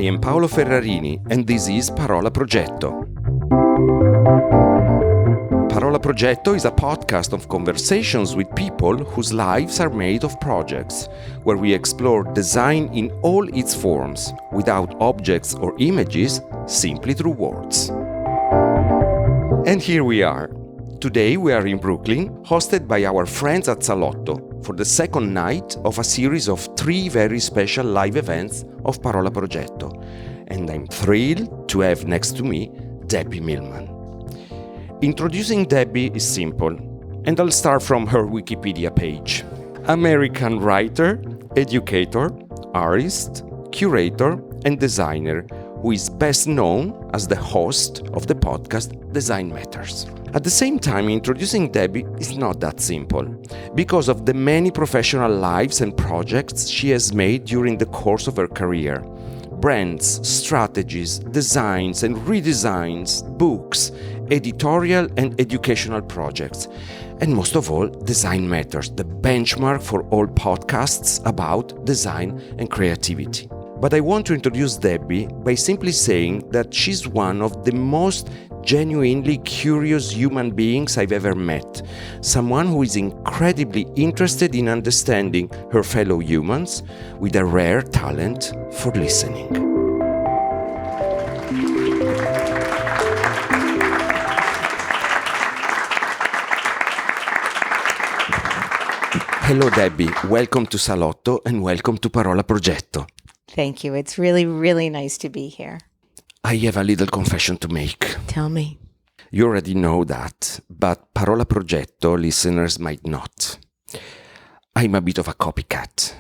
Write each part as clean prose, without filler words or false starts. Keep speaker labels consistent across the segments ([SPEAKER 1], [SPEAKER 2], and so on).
[SPEAKER 1] am Paolo Ferrarini, and this is Parola Progetto. Parola Progetto is a podcast of conversations with people whose lives are made of projects, where we explore design in all its forms, without objects or images, simply through words. And here we are. Today we are in Brooklyn, hosted by our friends at Salotto, for the second night of a series of 3 very special live events of Parola Progetto. And I'm thrilled to have next to me Debbie Millman. Introducing Debbie is simple, and I'll start from her Wikipedia page. American writer, educator, artist, curator, and designer, who is best known as the host of the podcast Design Matters. At the same time, introducing Debbie is not that simple, because of the many professional lives and projects she has made during the course of her career. Brands, strategies, designs and redesigns, books, editorial and educational projects, and most of all, Design Matters, the benchmark for all podcasts about design and creativity. But I want to introduce Debbie by simply saying that she's one of the most genuinely curious human beings I've ever met. Someone who is incredibly interested in understanding her fellow humans with a rare talent for listening. Hello Debbie, welcome to Salotto and welcome to Parola Progetto.
[SPEAKER 2] Thank you. It's really, really nice to be here.
[SPEAKER 1] I have a little confession to make.
[SPEAKER 2] Tell me.
[SPEAKER 1] You already know that, but Parola Progetto listeners might not. I'm a bit of a copycat,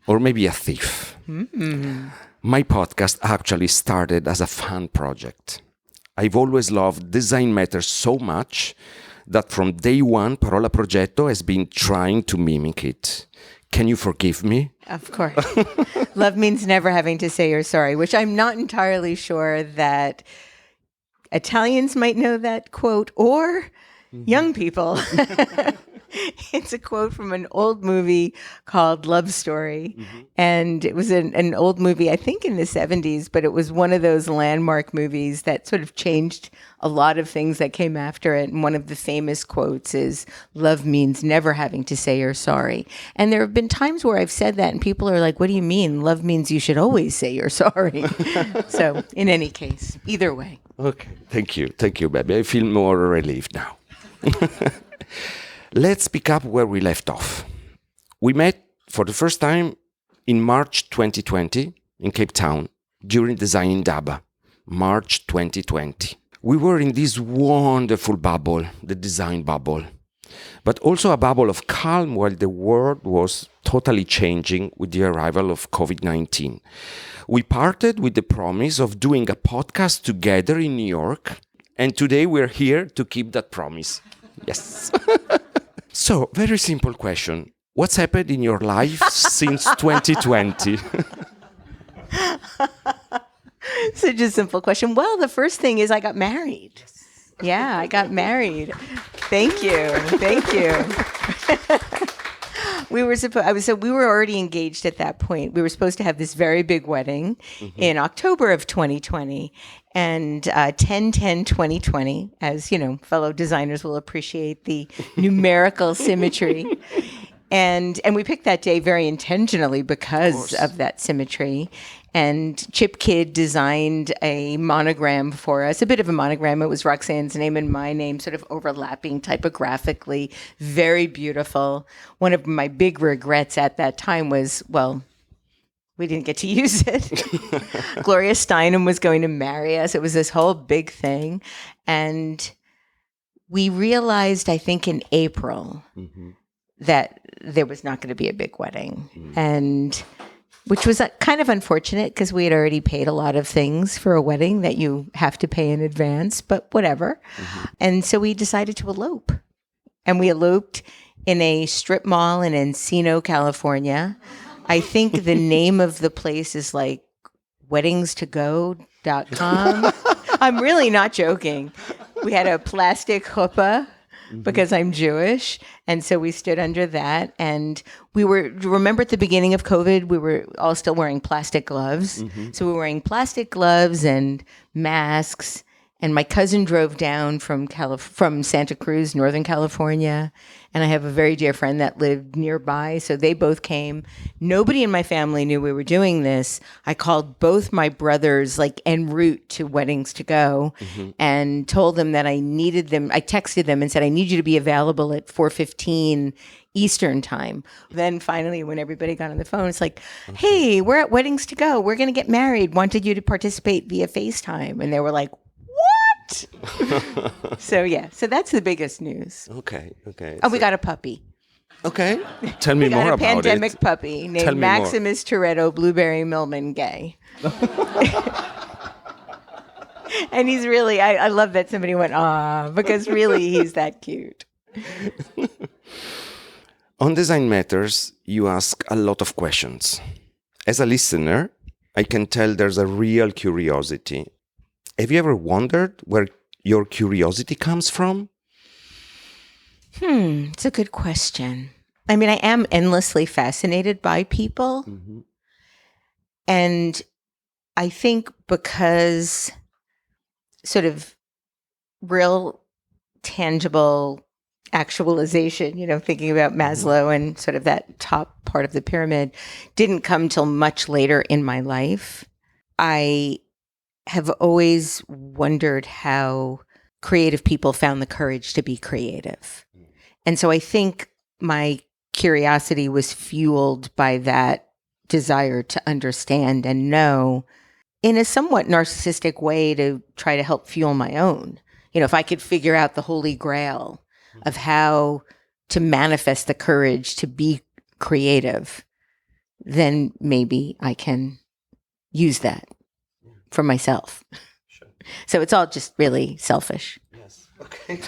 [SPEAKER 1] or maybe a thief. Mm-hmm. My podcast actually started as a fun project. I've always loved Design Matters so much that from day one, Parola Progetto has been trying to mimic it. Can you forgive me?
[SPEAKER 2] Of course. Love means never having to say you're sorry, which I'm not entirely sure that Italians might know that quote or young people. It's a quote from an old movie called Love Story. Mm-hmm. And it was an old movie, I think in the 70s, but it was one of those landmark movies that sort of changed a lot of things that came after it. And one of the famous quotes is, love means never having to say you're sorry. And there have been times where I've said that and people are like, what do you mean? Love means you should always say you're sorry. So in any case, either way.
[SPEAKER 1] Okay. Thank you, baby. I feel more relieved now. Let's pick up where we left off. We met for the first time in March 2020 in Cape Town during Design in Daba, March 2020. We were in this wonderful bubble, the design bubble, but also a bubble of calm while the world was totally changing with the arrival of COVID-19. We parted with the promise of doing a podcast together in New York, and today we're here to keep that promise. Yes. So, very simple question. What's happened in your life since 2020?
[SPEAKER 2] Such a simple question. Well, the first thing is I got married. Yeah, I got married. Thank you. We were already engaged at that point. We were supposed to have this very big wedding in October of 2020. And 10-10-2020, as you know, fellow designers will appreciate the numerical symmetry. And we picked that day very intentionally because of that symmetry. And Chip Kidd designed a monogram for us, a bit of a monogram. It was Roxanne's name and my name, sort of overlapping typographically, very beautiful. One of my big regrets at that time was, well, we didn't get to use it. Gloria Steinem was going to marry us. It was this whole big thing. And we realized, I think in April, that there was not going to be a big wedding. And which was kind of unfortunate because we had already paid a lot of things for a wedding that you have to pay in advance, but whatever. And so we decided to elope. And we eloped in a strip mall in Encino, California. I think the name of the place is like weddingstogo.com. I'm really not joking. We had a plastic chuppah because I'm Jewish. And so we stood under that. And remember at the beginning of COVID, we were all still wearing plastic gloves. So we were wearing plastic gloves and masks. And my cousin drove down from Santa Cruz, Northern California. And I have a very dear friend that lived nearby. So they both came. Nobody in my family knew we were doing this. I called both my brothers en route to Weddings to Go and told them that I needed them. I texted them and said, I need you to be available at 4:15 Eastern time. Then finally, when everybody got on the phone, it's like, hey, we're at Weddings to Go. We're going to get married. Wanted you to participate via FaceTime. And they were like, so that's the biggest news.
[SPEAKER 1] Okay.
[SPEAKER 2] Oh, we got a puppy.
[SPEAKER 1] Okay. Tell me more about it.
[SPEAKER 2] We got a pandemic puppy named Maximus Toretto Blueberry Millman Gay. And he's really, I love that somebody went, because really he's that cute.
[SPEAKER 1] On Design Matters, you ask a lot of questions. As a listener, I can tell there's a real curiosity. Have you ever wondered where your curiosity comes from?
[SPEAKER 2] It's a good question. I mean, I am endlessly fascinated by people. And I think because sort of real tangible actualization, thinking about Maslow and sort of that top part of the pyramid didn't come till much later in my life. I have always wondered how creative people found the courage to be creative. And so I think my curiosity was fueled by that desire to understand and know in a somewhat narcissistic way to try to help fuel my own. If I could figure out the holy grail of how to manifest the courage to be creative, then maybe I can use that for myself.
[SPEAKER 1] Sure.
[SPEAKER 2] So it's all just really selfish.
[SPEAKER 1] Yes. Okay.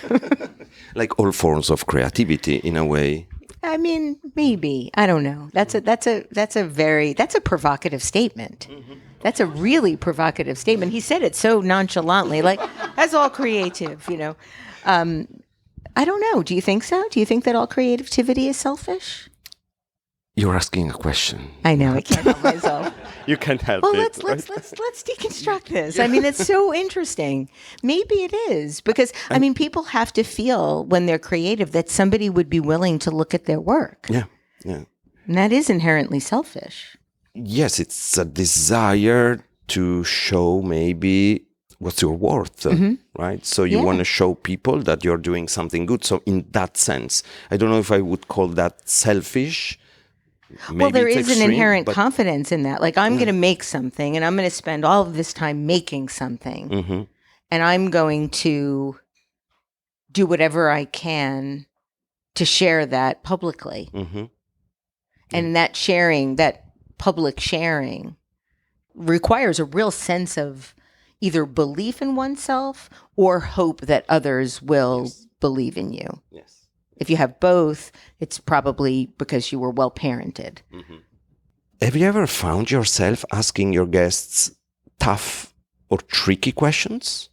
[SPEAKER 1] Like all forms of creativity in a way.
[SPEAKER 2] I mean, maybe. I don't know. That's a provocative statement. That's a really provocative statement. He said it so nonchalantly, that's all creative, I don't know. Do you think so? Do you think that all creativity is selfish?
[SPEAKER 1] You're asking a question.
[SPEAKER 2] I know. I can't help myself.
[SPEAKER 1] You can't help
[SPEAKER 2] well,
[SPEAKER 1] it.
[SPEAKER 2] Let's deconstruct this. I mean, it's so interesting. Maybe it is because people have to feel when they're creative that somebody would be willing to look at their work.
[SPEAKER 1] Yeah.
[SPEAKER 2] And that is inherently selfish.
[SPEAKER 1] Yes, it's a desire to show maybe what's your worth, right? So you want to show people that you're doing something good. So in that sense, I don't know if I would call that selfish. Maybe
[SPEAKER 2] there is
[SPEAKER 1] extreme,
[SPEAKER 2] an inherent confidence in that. I'm going to make something and I'm going to spend all of this time making something. And I'm going to do whatever I can to share that publicly. And that sharing, that public sharing, requires a real sense of either belief in oneself or hope that others will believe in you.
[SPEAKER 1] Yes.
[SPEAKER 2] If you have both, it's probably because you were well parented.
[SPEAKER 1] Have you ever found yourself asking your guests tough or tricky questions?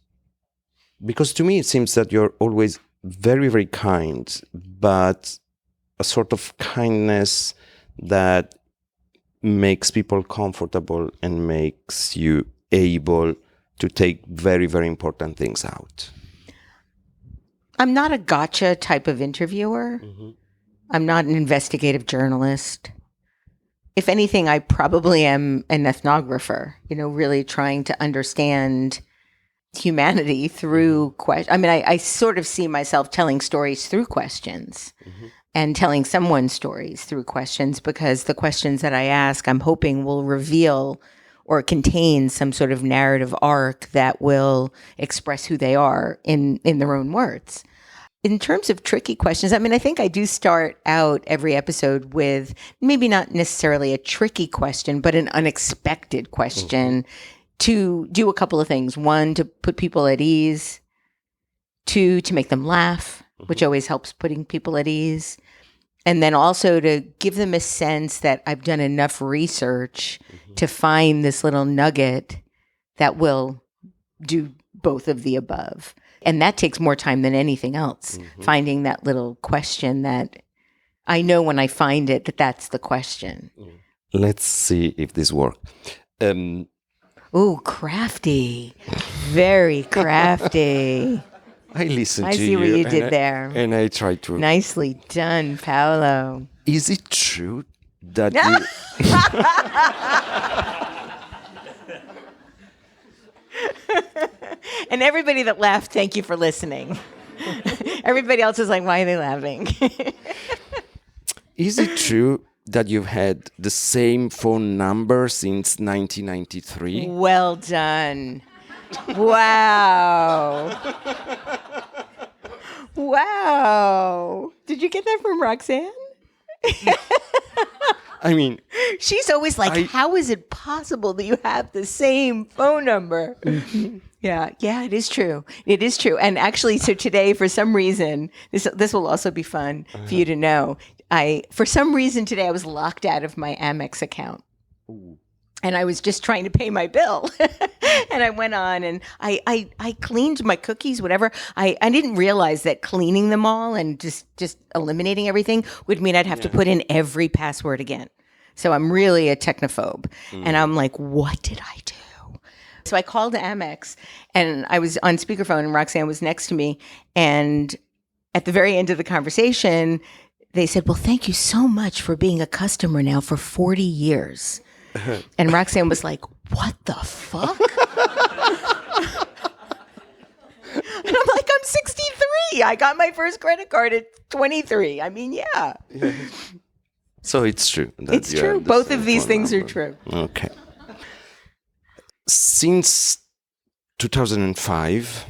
[SPEAKER 1] Because to me, it seems that you're always very, very kind, but a sort of kindness that makes people comfortable and makes you able to take very, very important things out.
[SPEAKER 2] I'm not a gotcha type of interviewer. I'm not an investigative journalist. If anything, I probably am an ethnographer, really trying to understand humanity through questions. I sort of see myself telling stories through questions and telling someone's stories through questions because the questions that I ask, I'm hoping will reveal or contain some sort of narrative arc that will express who they are in their own words. In terms of tricky questions, I think I do start out every episode with maybe not necessarily a tricky question, but an unexpected question to do a couple of things. One, to put people at ease. Two, to make them laugh, which always helps putting people at ease. And then also to give them a sense that I've done enough research to find this little nugget that will do both of the above. And that takes more time than anything else. Finding that little question that I know when I find it, that's the question.
[SPEAKER 1] Let's see if this works.
[SPEAKER 2] Ooh, crafty. Very crafty.
[SPEAKER 1] I listen
[SPEAKER 2] I
[SPEAKER 1] to
[SPEAKER 2] see
[SPEAKER 1] you.
[SPEAKER 2] what you did there.
[SPEAKER 1] And I try to.
[SPEAKER 2] Nicely done, Paolo.
[SPEAKER 1] Is it true that you...
[SPEAKER 2] And everybody that laughed, thank you for listening. Everybody else is like, why are they laughing?
[SPEAKER 1] Is it true that you've had the same phone number since 1993?
[SPEAKER 2] Well done. Wow. Wow. Did you get that from Roxanne?
[SPEAKER 1] I mean...
[SPEAKER 2] She's always like, how is it possible that you have the same phone number? Yeah, it is true. It is true. And actually, so today, for some reason, this will also be fun for you to know. For some reason today, I was locked out of my Amex account. Ooh. And I was just trying to pay my bill. And I went on and I cleaned my cookies, whatever. I didn't realize that cleaning them all and just eliminating everything would mean I'd have to put in every password again. So I'm really a technophobe. And I'm like, what did I do? So I called Amex and I was on speakerphone and Roxanne was next to me. And at the very end of the conversation, they said, well, thank you so much for being a customer now for 40 years. And Roxanne was like, what the fuck? And I'm like, I'm 63. I got my first credit card at 23. I mean, yeah.
[SPEAKER 1] So it's true.
[SPEAKER 2] It's true. Both of these things are true.
[SPEAKER 1] Okay. Since 2005,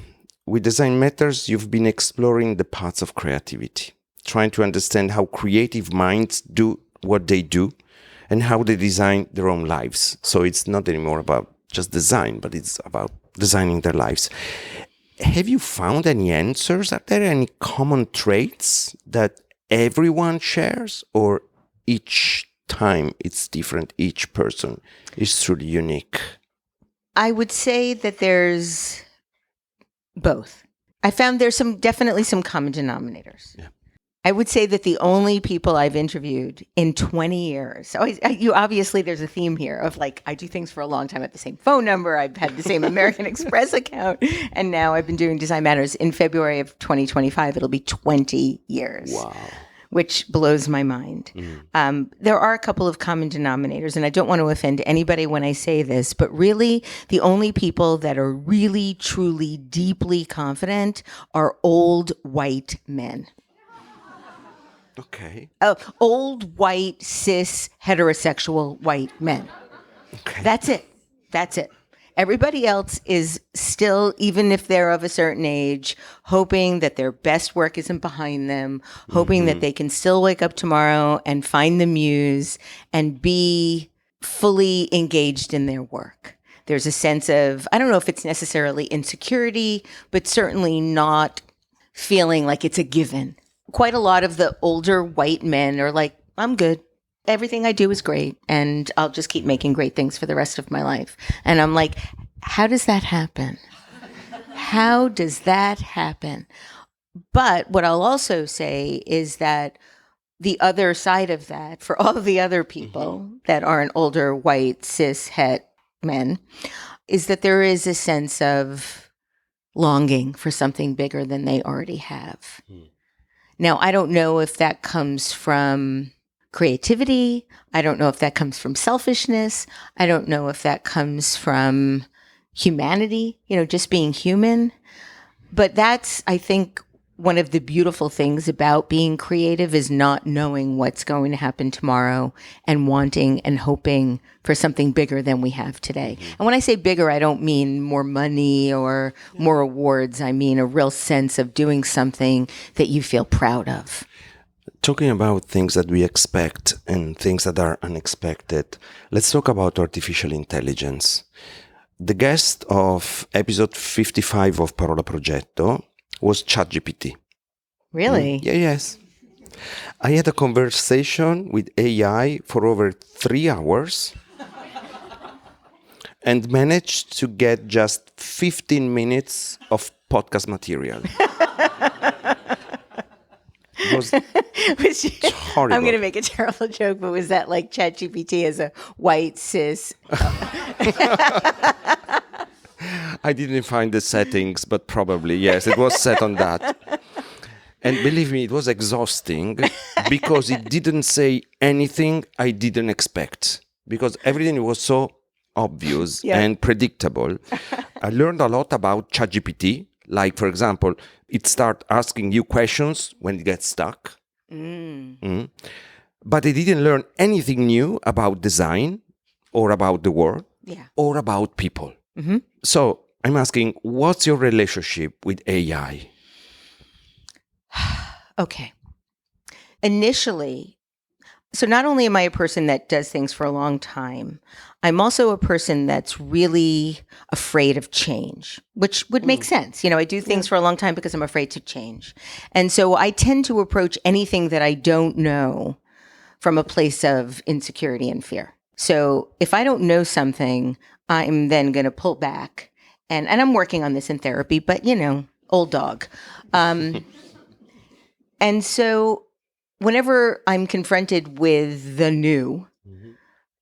[SPEAKER 1] with Design Matters, you've been exploring the paths of creativity, trying to understand how creative minds do what they do and how they design their own lives. So it's not anymore about just design, but it's about designing their lives. Have you found any answers? Are there any common traits that everyone shares, or each time it's different, each person is truly unique?
[SPEAKER 2] I would say that there's both. I found there's definitely some common denominators. Yeah. I would say that the only people I've interviewed in 20 years, so obviously there's a theme here of like, I do things for a long time at the same phone number. I've had the same American Express account. And now I've been doing Design Matters. In February of 2025, it'll be 20 years.
[SPEAKER 1] Wow.
[SPEAKER 2] Which blows my mind. There are a couple of common denominators, and I don't want to offend anybody when I say this, but really the only people that are really, truly, deeply confident are old white men.
[SPEAKER 1] Okay.
[SPEAKER 2] Old white, cis, heterosexual white men. Okay. That's it. Everybody else is still, even if they're of a certain age, hoping that their best work isn't behind them, hoping that they can still wake up tomorrow and find the muse and be fully engaged in their work. There's a sense of, I don't know if it's necessarily insecurity, but certainly not feeling like it's a given. Quite a lot of the older white men are like, I'm good. Everything I do is great, and I'll just keep making great things for the rest of my life. And I'm like, how does that happen? How does that happen? But what I'll also say is that the other side of that, for all of the other people that aren't older, white, cis, het men, is that there is a sense of longing for something bigger than they already have. Now, I don't know if that comes from creativity. I don't know if that comes from selfishness. I don't know if that comes from humanity, just being human. But that's, I think, one of the beautiful things about being creative is not knowing what's going to happen tomorrow and wanting and hoping for something bigger than we have today. And when I say bigger, I don't mean more money or more awards. I mean a real sense of doing something that you feel proud of.
[SPEAKER 1] Talking about things that we expect and things that are unexpected, let's talk about artificial intelligence. The guest of episode 55 of Parola Progetto was ChatGPT.
[SPEAKER 2] Really?
[SPEAKER 1] Yeah, yes. I had a conversation with AI for over 3 hours and managed to get just 15 minutes of podcast material. It was horrible.
[SPEAKER 2] I'm going to make a terrible joke, but was that like ChatGPT as a white cis?
[SPEAKER 1] I didn't find the settings, but probably, yes, it was set on that. And believe me, it was exhausting because it didn't say anything I didn't expect, because everything was so obvious and predictable. I learned a lot about ChatGPT. Like, for example, it starts asking you questions when it gets stuck. But I didn't learn anything new about design or about the world or about people. So I'm asking, what's your relationship with AI?
[SPEAKER 2] Okay. Initially, so not only am I a person that does things for a long time, I'm also a person that's really afraid of change, which would make sense. You know, I do things for a long time because I'm afraid to change. And so I tend to approach anything that I don't know from a place of insecurity and fear. So if I don't know something, I'm then going to pull back. And I'm working on this in therapy, but, you know, old dog. And so whenever I'm confronted with the new,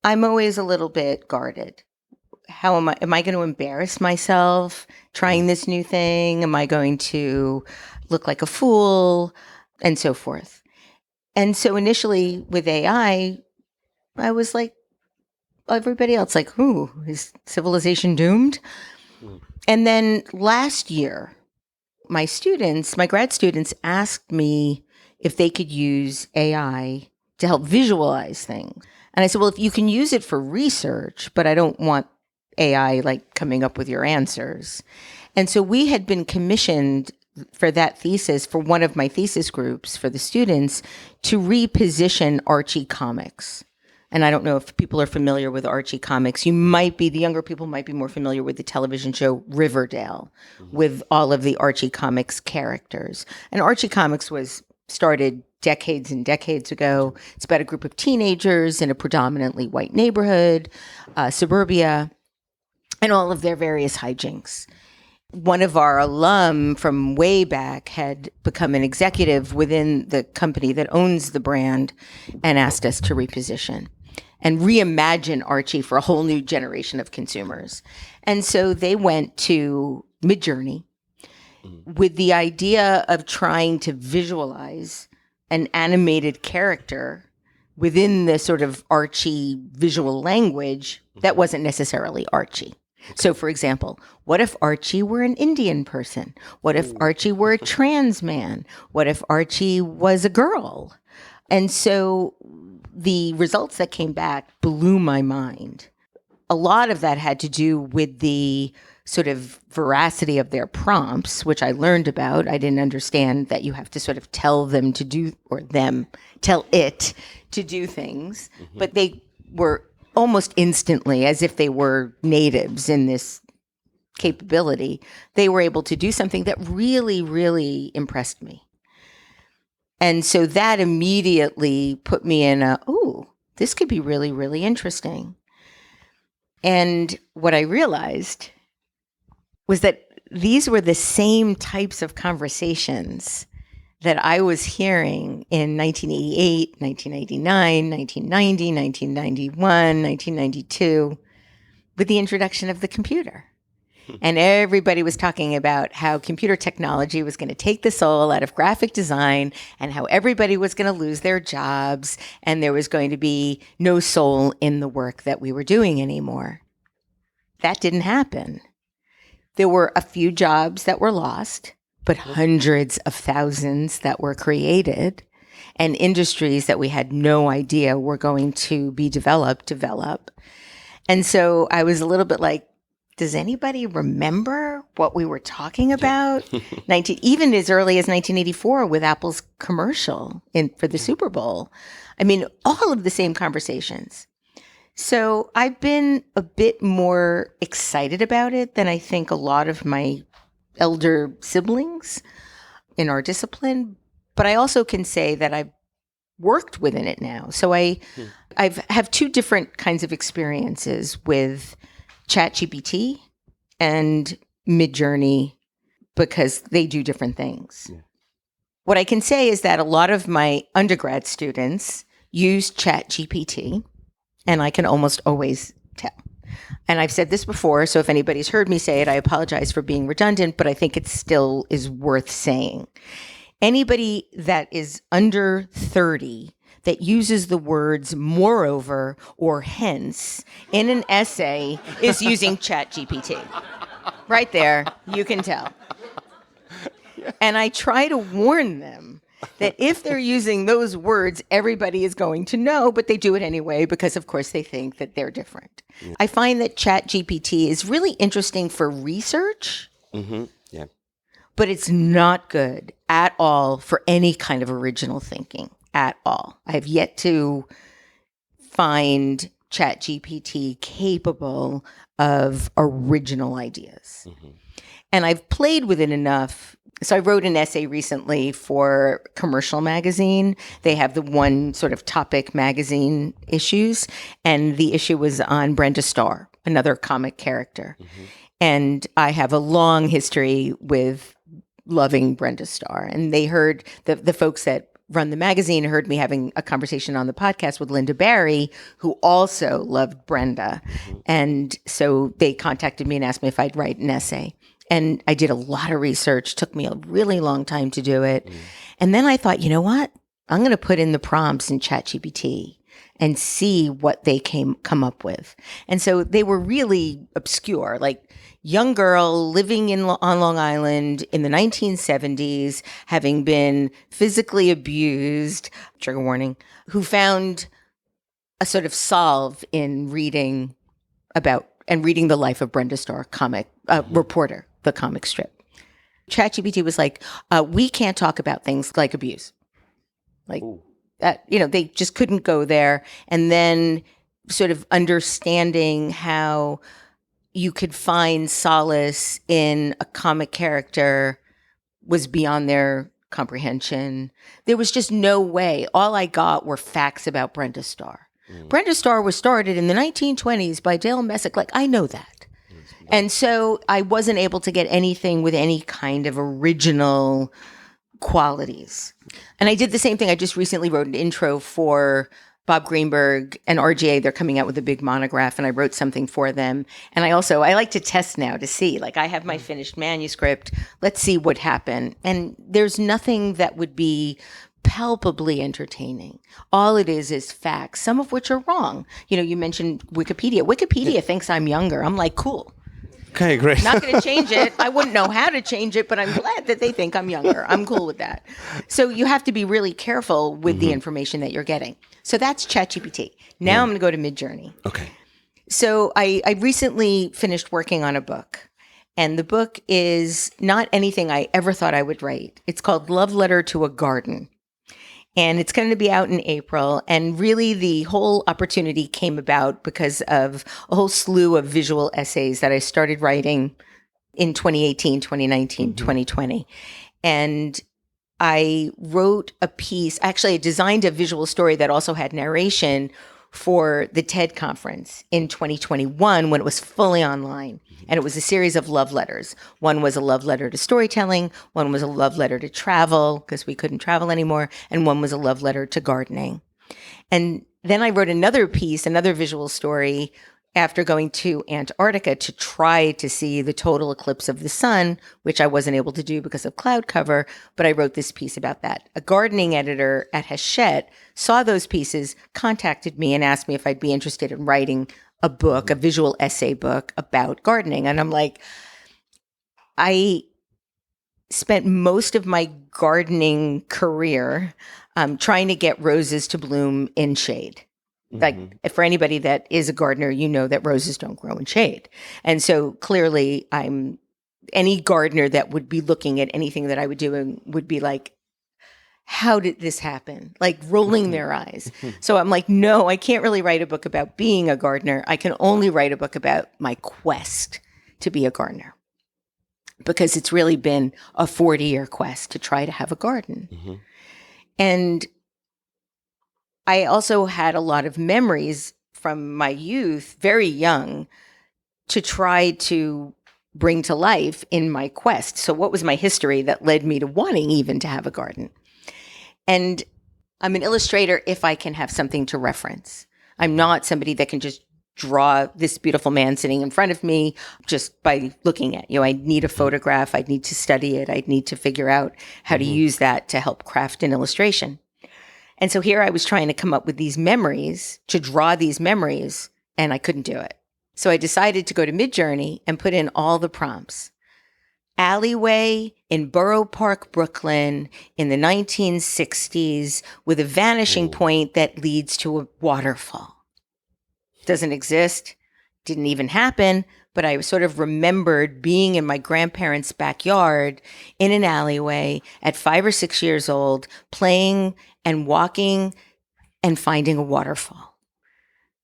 [SPEAKER 2] I'm always a little bit guarded. How am I going to embarrass myself trying this new thing? Am I going to look like a fool? And so forth. And so initially with AI, I was like everybody else, like, ooh, is civilization doomed? And then last year, my grad students asked me if they could use AI to help visualize things. And I said, well, if you can use it for research, but I don't want AI like coming up with your answers. And so we had been commissioned for that thesis, for one of my thesis groups for the students, to reposition Archie comics. And I don't know if people are familiar with Archie comics. The younger people might be more familiar with the television show Riverdale, with all of the Archie comics characters. And Archie comics was started decades and decades ago. It's about a group of teenagers in a predominantly white neighborhood, suburbia, and all of their various hijinks. One of our alum from way back had become an executive within the company that owns the brand and asked us to reposition and reimagine Archie for a whole new generation of consumers. And so they went to Midjourney with the idea of trying to visualize an animated character within the sort of Archie visual language that wasn't necessarily Archie. So, for example, what if Archie were an Indian person? What if Archie were a trans man? What if Archie was a girl? And so the results that came back blew my mind. A lot of that had to do with the sort of veracity of their prompts, which I learned about. I didn't understand that you have to sort of tell them to do, or tell it to do things. But they were almost instantly, as if they were natives in this capability, they were able to do something that really, really impressed me. And so that immediately put me in this could be really, really interesting. And what I realized was that these were the same types of conversations that I was hearing in 1988, 1989, 1990, 1991, 1992, with the introduction of the computer. And everybody was talking about how computer technology was going to take the soul out of graphic design and how everybody was going to lose their jobs and there was going to be no soul in the work that we were doing anymore. That didn't happen. There were a few jobs that were lost, but hundreds of thousands that were created, and industries that we had no idea were going to be develop. And so I was a little bit like, does anybody remember what we were talking about? Even as early as 1984 with Apple's commercial for the Super Bowl. I mean, all of the same conversations. So I've been a bit more excited about it than I think a lot of my elder siblings in our discipline. But I also can say that I've worked within it now. So I have two different kinds of experiences with ChatGPT and Midjourney, because they do different things. Yeah. What I can say is that a lot of my undergrad students use ChatGPT, and I can almost always tell. And I've said this before, so if anybody's heard me say it, I apologize for being redundant, but I think it still is worth saying. Anybody that is under 30 that uses the words moreover or hence in an essay is using ChatGPT. Right there, you can tell. And I try to warn them that if they're using those words, everybody is going to know, but they do it anyway because, of course, they think that they're different. Yeah. I find that ChatGPT is really interesting for research, yeah, but it's not good at all for any kind of original thinking at all. I have yet to find ChatGPT capable of original ideas. And I've played with it enough. So I wrote an essay recently for Commercial Magazine. They have the one sort of topic magazine issues. And the issue was on Brenda Starr, another comic character. And I have a long history with loving Brenda Starr. And they heard, the folks that run the magazine heard me having a conversation on the podcast with Linda Barry, who also loved Brenda. And so they contacted me and asked me if I'd write an essay. And I did a lot of research, took me a really long time to do it. And then I thought, you know what? I'm going to put in the prompts in ChatGPT and see what they come up with. And so they were really obscure, like young girl living on Long Island in the 1970s, having been physically abused, trigger warning, who found a sort of solve in reading the life of Brenda Starr, comic reporter, the comic strip. ChatGPT was like, we can't talk about things like abuse. Like that, they just couldn't go there. And then sort of understanding how you could find solace in a comic character was beyond their comprehension. There was just no way. All I got were facts about Brenda Starr. Brenda Starr was started in the 1920s by Dale Messick. Like, I know that. And so I wasn't able to get anything with any kind of original qualities. And I did the same thing. I just recently wrote an intro for Bob Greenberg and RGA. They're coming out with a big monograph, and I wrote something for them. And I like to test now to see, like, I have my finished manuscript. Let's see what happened. And there's nothing that would be palpably entertaining. All it is facts, some of which are wrong. You mentioned Wikipedia. Wikipedia thinks I'm younger. I'm like, cool.
[SPEAKER 1] Okay, great.
[SPEAKER 2] Not going to change it. I wouldn't know how to change it, but I'm glad that they think I'm younger. I'm cool with that. So you have to be really careful with the information that you're getting. So that's ChatGPT. Now I'm going to go to Midjourney.
[SPEAKER 1] Okay.
[SPEAKER 2] So I recently finished working on a book. And the book is not anything I ever thought I would write. It's called Love Letter to a Garden. And it's going to be out in April. And really the whole opportunity came about because of a whole slew of visual essays that I started writing in 2018, 2019, 2020. And I wrote a piece, actually I designed a visual story that also had narration for the TED conference in 2021 when it was fully online. And it was a series of love letters. One was a love letter to storytelling. One was a love letter to travel because we couldn't travel anymore. And one was a love letter to gardening. And then I wrote another piece, another visual story after going to Antarctica to try to see the total eclipse of the sun, which I wasn't able to do because of cloud cover, but I wrote this piece about that. A gardening editor at Hachette saw those pieces, contacted me and asked me if I'd be interested in writing a book, a visual essay book about gardening. And I'm like, I spent most of my gardening career trying to get roses to bloom in shade. Like, for anybody that is a gardener, you know that roses don't grow in shade. And so clearly any gardener that would be looking at anything that I would do and would be like, how did this happen? Like rolling their eyes. So I'm like, no, I can't really write a book about being a gardener. I can only write a book about my quest to be a gardener, because it's really been a 40-year quest to try to have a garden. And I also had a lot of memories from my youth, very young, to try to bring to life in my quest. So what was my history that led me to wanting even to have a garden? And I'm an illustrator if I can have something to reference. I'm not somebody that can just draw this beautiful man sitting in front of me just by looking at you. I need a photograph. I'd need to study it. I'd need to figure out how to use that to help craft an illustration. And so here I was trying to come up with these memories, to draw these memories, and I couldn't do it. So I decided to go to Midjourney and put in all the prompts. Alleyway in Borough Park, Brooklyn in the 1960s with a vanishing point that leads to a waterfall. Doesn't exist, didn't even happen, but I sort of remembered being in my grandparents' backyard in an alleyway at 5 or 6 years old, playing and walking and finding a waterfall.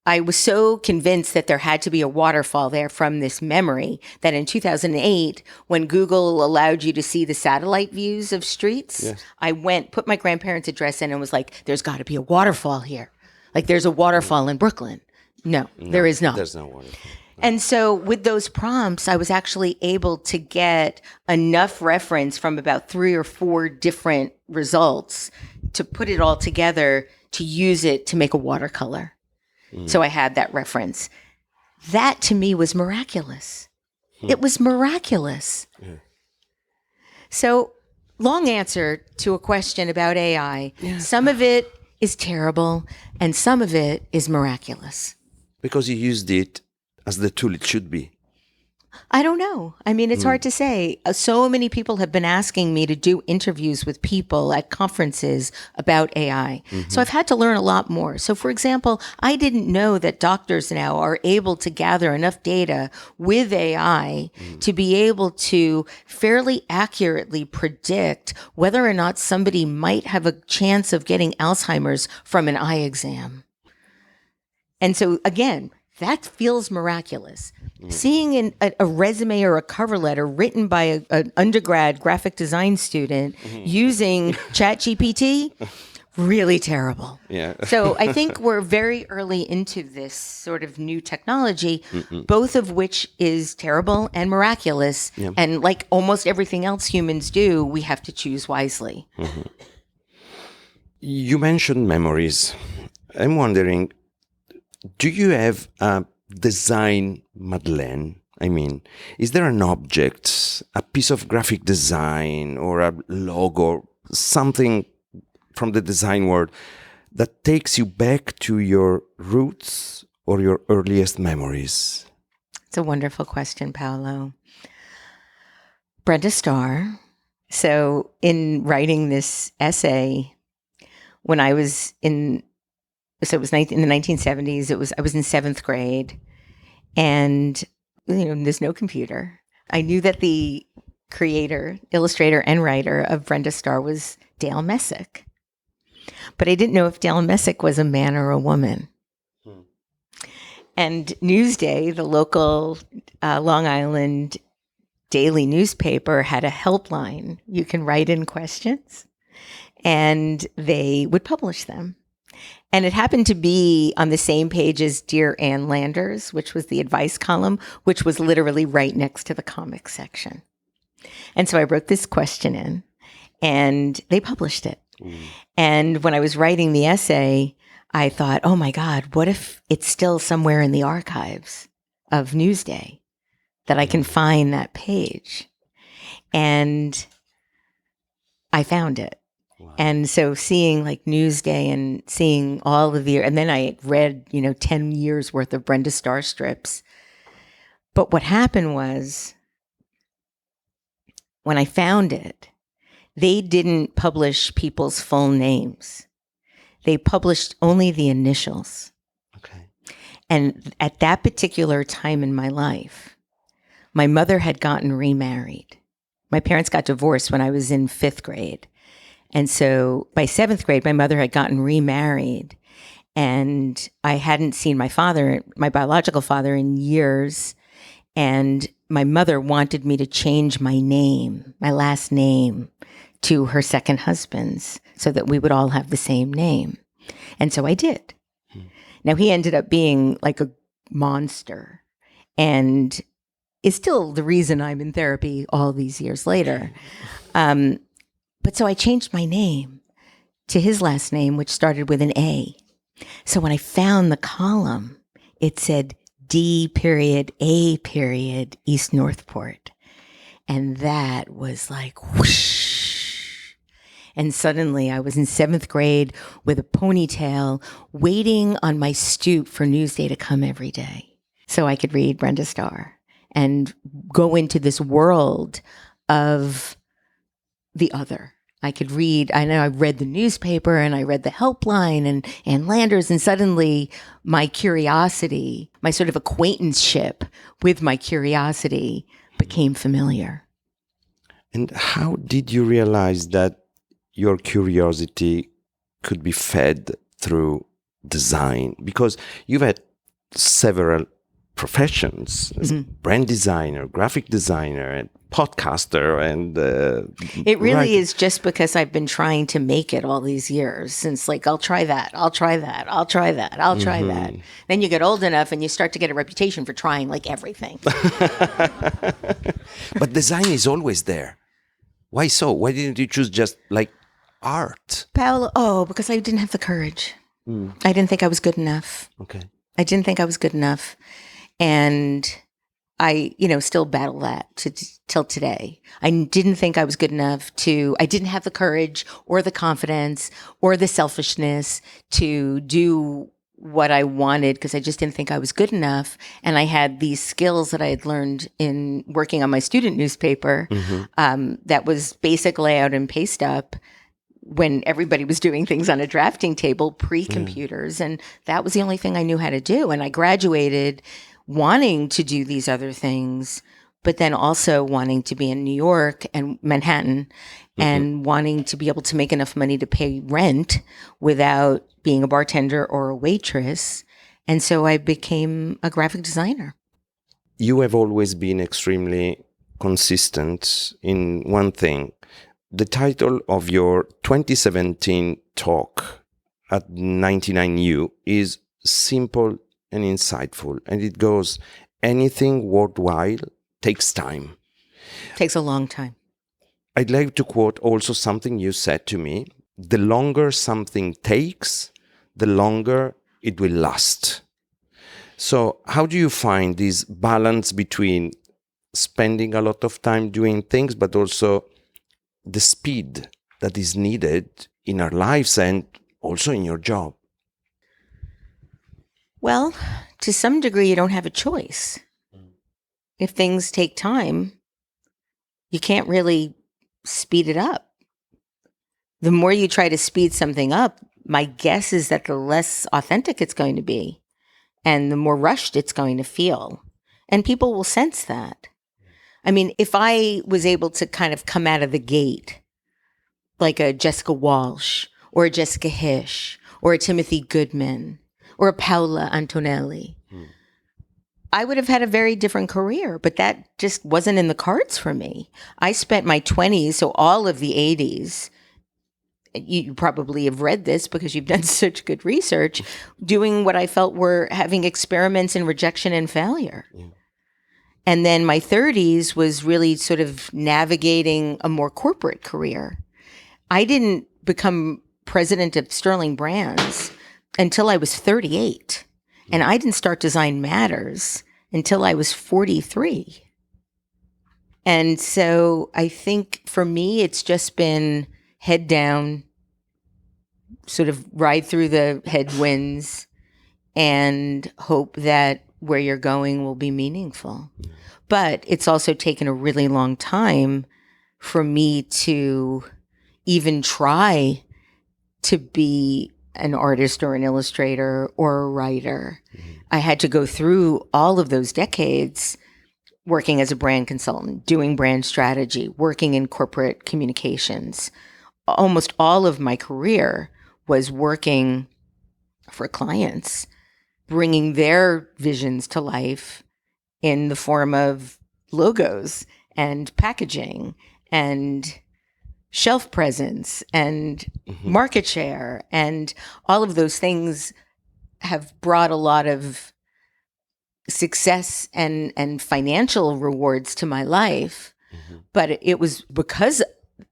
[SPEAKER 2] I was so convinced that there had to be a waterfall there from this memory that in 2008, when Google allowed you to see the satellite views of streets, yes. I put my grandparents' address in and was like, there's got to be a waterfall here. Like there's a waterfall in Brooklyn. No, there is not.
[SPEAKER 1] There's no waterfall. No.
[SPEAKER 2] And so with those prompts, I was actually able to get enough reference from about 3 or 4 different results to put it all together to use it to make a watercolor. So I had that reference. That to me was miraculous. It was miraculous. Yeah. So long answer to a question about AI. Yeah. Some of it is terrible and some of it is miraculous.
[SPEAKER 1] Because you used it as the tool it should be.
[SPEAKER 2] I don't know. I mean, it's hard to say. So many people have been asking me to do interviews with people at conferences about AI. Mm-hmm. So I've had to learn a lot more. So for example, I didn't know that doctors now are able to gather enough data with AI to be able to fairly accurately predict whether or not somebody might have a chance of getting Alzheimer's from an eye exam. And so again, that feels miraculous. Seeing a resume or a cover letter written by an undergrad graphic design student using ChatGPT, really terrible.
[SPEAKER 1] Yeah.
[SPEAKER 2] So I think we're very early into this sort of new technology, both of which is terrible and miraculous. Yeah. And like almost everything else humans do, we have to choose wisely. Mm-hmm.
[SPEAKER 1] You mentioned memories. I'm wondering, do you have a design Madeleine? I mean, is there an object, a piece of graphic design or a logo, something from the design world that takes you back to your roots or your earliest memories?
[SPEAKER 2] It's a wonderful question, Paolo. Brenda Starr. So in writing this essay, when I was in the 1970s, I was in 7th grade, and there's no computer. I knew that the creator, illustrator, and writer of Brenda Starr was Dale Messick, but I didn't know if Dale Messick was a man or a woman. And Newsday, the local Long Island daily newspaper, had a helpline. You can write in questions, and they would publish them. And it happened to be on the same page as Dear Ann Landers, which was the advice column, which was literally right next to the comics section. And so I wrote this question in, and they published it. And when I was writing the essay, I thought, oh my God, what if it's still somewhere in the archives of Newsday that I can find that page? And I found it. Wow. And so seeing like Newsday and seeing all of and then I read, 10 years worth of Brenda Starr strips. But what happened was, when I found it, they didn't publish people's full names. They published only the initials. Okay. And at that particular time in my life, my mother had gotten remarried. My parents got divorced when I was in 5th grade. And so by 7th grade, my mother had gotten remarried, and I hadn't seen my biological father, in years. And my mother wanted me to change my name, my last name, to her second husband's so that we would all have the same name. And so I did. Now, he ended up being like a monster. And is still the reason I'm in therapy all these years later. But so I changed my name to his last name, which started with an A. So when I found the column, it said D period A period East Northport. And that was like whoosh. And suddenly I was in 7th grade with a ponytail waiting on my stoop for Newsday to come every day so I could read Brenda Starr and go into this world of the other. I could read, I know I read the newspaper and I read the helpline and Landers, and suddenly my curiosity, my sort of acquaintanceship with my curiosity became familiar.
[SPEAKER 1] And how did you realize that your curiosity could be fed through design? Because you've had several professions as brand designer, graphic designer, and podcaster, and
[SPEAKER 2] it really is just because I've been trying to make it all these years, since like I'll try that, I'll try that, I'll try that, I'll try that. Then you get old enough and you start to get a reputation for trying like everything.
[SPEAKER 1] But design is always there. Why so? Why didn't you choose just like art?
[SPEAKER 2] Paolo, because I didn't have the courage. I didn't think I was good enough.
[SPEAKER 1] Okay.
[SPEAKER 2] I didn't think I was good enough. And I, still battle that till today. I didn't think I was good enough I didn't have the courage or the confidence or the selfishness to do what I wanted because I just didn't think I was good enough. And I had these skills that I had learned in working on my student newspaper that was basic layout and paste up when everybody was doing things on a drafting table pre-computers. And that was the only thing I knew how to do. And I graduated wanting to do these other things, but then also wanting to be in New York and Manhattan and wanting to be able to make enough money to pay rent without being a bartender or a waitress. And so I became a graphic designer.
[SPEAKER 1] You have always been extremely consistent in one thing. The title of your 2017 talk at 99U is simple and insightful. And it goes, anything worthwhile takes time.
[SPEAKER 2] Takes a long time.
[SPEAKER 1] I'd like to quote also something you said to me. The longer something takes, the longer it will last. So how do you find this balance between spending a lot of time doing things, but also the speed that is needed in our lives and also in your job?
[SPEAKER 2] Well, to some degree, you don't have a choice. If things take time, you can't really speed it up. The more you try to speed something up, my guess is that the less authentic it's going to be and the more rushed it's going to feel. And people will sense that. I mean, if I was able to kind of come out of the gate like a Jessica Walsh or a Jessica Hish or a Timothy Goodman or a Paola Antonelli, I would have had a very different career, but that just wasn't in the cards for me. I spent my 20s, so all of the 80s, you probably have read this because you've done such good research, doing what I felt were having experiments in rejection and failure. Yeah. And then my 30s was really sort of navigating a more corporate career. I didn't become president of Sterling Brands until I was 38. And I didn't start Design Matters until I was 43. And so I think for me, it's just been head down, sort of ride through the headwinds and hope that where you're going will be meaningful. But it's also taken a really long time for me to even try to be an artist or an illustrator or a writer. I had to go through all of those decades working as a brand consultant, doing brand strategy, working in corporate communications. Almost all of my career was working for clients, bringing their visions to life in the form of logos and packaging and shelf presence and market share. And all of those things have brought a lot of success and financial rewards to my life. But it was because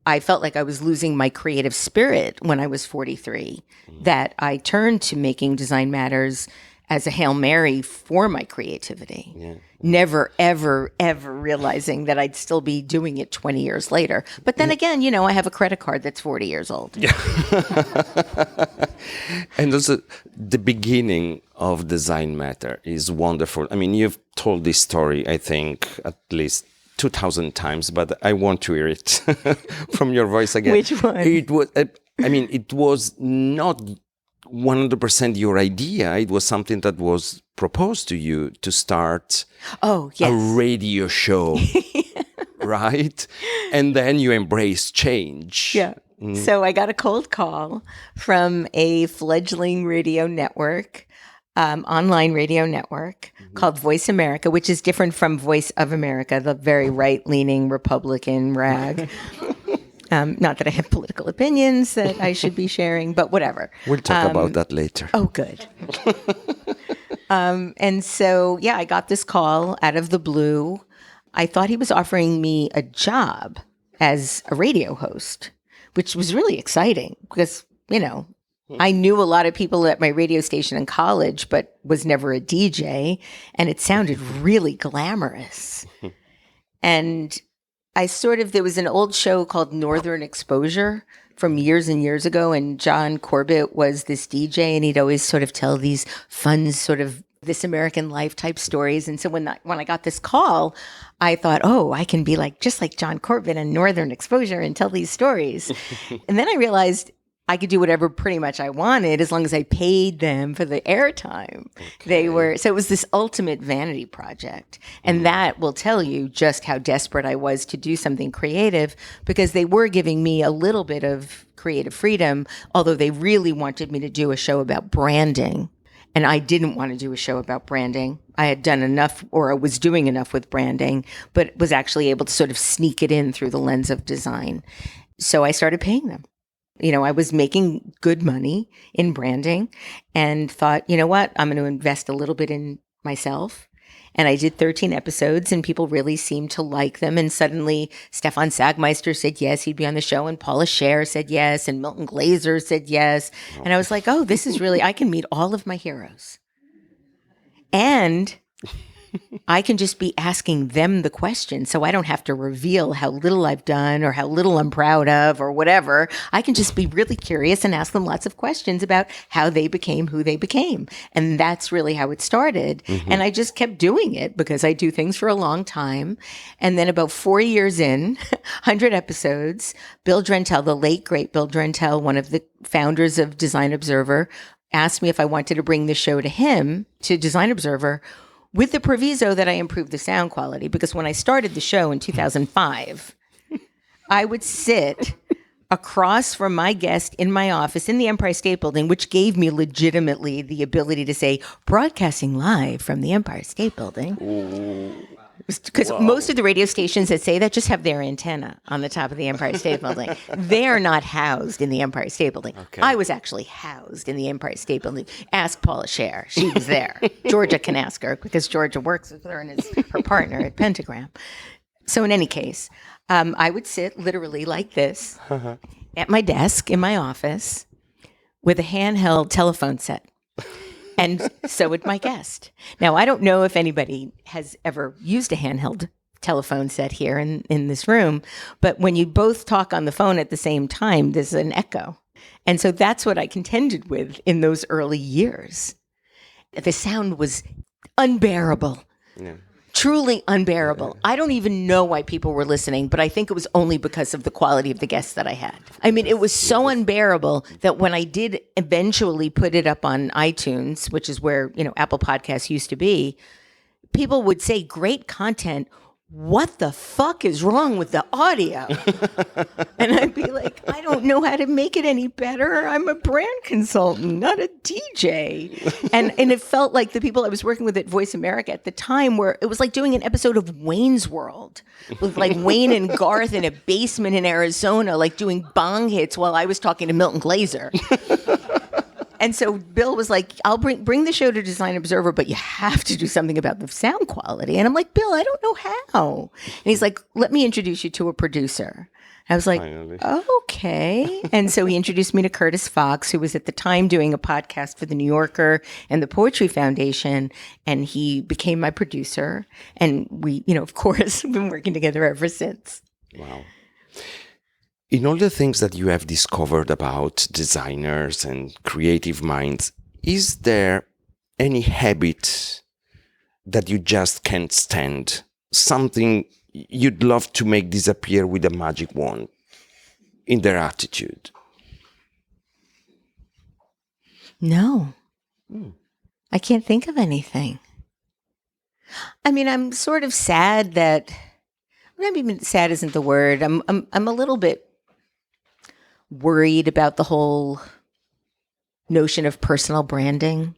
[SPEAKER 2] I felt like I was losing my creative spirit when I was 43 that I turned to making Design Matters as a Hail Mary for my creativity. Yeah. Never, ever, ever realizing that I'd still be doing it 20 years later. But then again, I have a credit card that's 40 years old.
[SPEAKER 1] Yeah. And also, the beginning of Design Matter is wonderful. I mean, you've told this story, I think, at least 2,000 times, but I want to hear it from your voice again.
[SPEAKER 2] Which one?
[SPEAKER 1] It was not 100% your idea. It was something that was proposed to you to start a radio show, right? And then you embrace change.
[SPEAKER 2] Yeah. So I got a cold call from a fledgling radio network, online radio network called Voice America, which is different from Voice of America, the very right-leaning Republican rag. Not that I have political opinions that I should be sharing, but whatever.
[SPEAKER 1] We'll talk about that later.
[SPEAKER 2] Oh, good. And so, I got this call out of the blue. I thought he was offering me a job as a radio host, which was really exciting because, I knew a lot of people at my radio station in college, but was never a DJ, and it sounded really glamorous. And there was an old show called Northern Exposure from years and years ago, and John Corbett was this DJ, and he'd always sort of tell these fun sort of This American Life type stories. And so when I got this call, I thought, I can be just like John Corbett and Northern Exposure and tell these stories. And then I realized I could do whatever pretty much I wanted as long as I paid them for the airtime. Okay. So it was this ultimate vanity project. And that will tell you just how desperate I was to do something creative, because they were giving me a little bit of creative freedom, although they really wanted me to do a show about branding. And I didn't want to do a show about branding. I had done enough, or I was doing enough with branding, but was actually able to sort of sneak it in through the lens of design. So I started paying them. I was making good money in branding and thought, you know what, I'm going to invest a little bit in myself. And I did 13 episodes and people really seemed to like them. And suddenly Stefan Sagmeister said yes, he'd be on the show. And Paula Scher said yes. And Milton Glaser said yes. And I was like, this is really, I can meet all of my heroes. And I can just be asking them the question, so I don't have to reveal how little I've done or how little I'm proud of or whatever. I can just be really curious and ask them lots of questions about how they became who they became. And that's really how it started. Mm-hmm. And I just kept doing it because I do things for a long time. And then about 4 years in, 100 episodes, Bill Drentel, the late, great Bill Drentel, one of the founders of Design Observer, asked me if I wanted to bring the show to him, to Design Observer, with the proviso that I improved the sound quality, because when I started the show in 2005, I would sit across from my guest in my office in the Empire State Building, which gave me legitimately the ability to say, broadcasting live from the Empire State Building. Because most of the radio stations that say that just have their antenna on the top of the Empire State Building. They are not housed in the Empire State Building. Okay. I was actually housed in the Empire State Building. Ask Paula Scher. She was there. Georgia can ask her because Georgia works with her and is her partner at Pentagram. So in any case, I would sit literally like this at my desk in my office with a handheld telephone set. And so would my guest. Now, I don't know if anybody has ever used a handheld telephone set here in this room, but when you both talk on the phone at the same time, there's an echo. And so that's what I contended with in those early years. The sound was unbearable. Yeah. Truly unbearable. I don't even know why people were listening, but I think it was only because of the quality of the guests that I had. I mean, it was so unbearable that when I did eventually put it up on iTunes, which is where, Apple Podcasts used to be, people would say, great content. What the fuck is wrong with the audio? And I'd be like, I don't know how to make it any better. I'm a brand consultant, not a DJ. And it felt like the people I was working with at Voice America at the time it was like doing an episode of Wayne's World with like Wayne and Garth in a basement in Arizona, like doing bong hits while I was talking to Milton Glaser. And so Bill was like, I'll bring the show to Design Observer, but you have to do something about the sound quality. And I'm like, Bill, I don't know how. And he's like, let me introduce you to a producer. I was like,
[SPEAKER 1] Finally.
[SPEAKER 2] okay. And so he introduced me to Curtis Fox, who was at the time doing a podcast for The New Yorker and the Poetry Foundation. And he became my producer. And we, of course, have been working together ever since.
[SPEAKER 1] Wow. In all the things that you have discovered about designers and creative minds, is there any habit that you just can't stand? Something you'd love to make disappear with a magic wand in their attitude?
[SPEAKER 2] No. I can't think of anything. I mean, I'm sort of sad that, maybe even sad isn't the word. I'm a little bit worried about the whole notion of personal branding.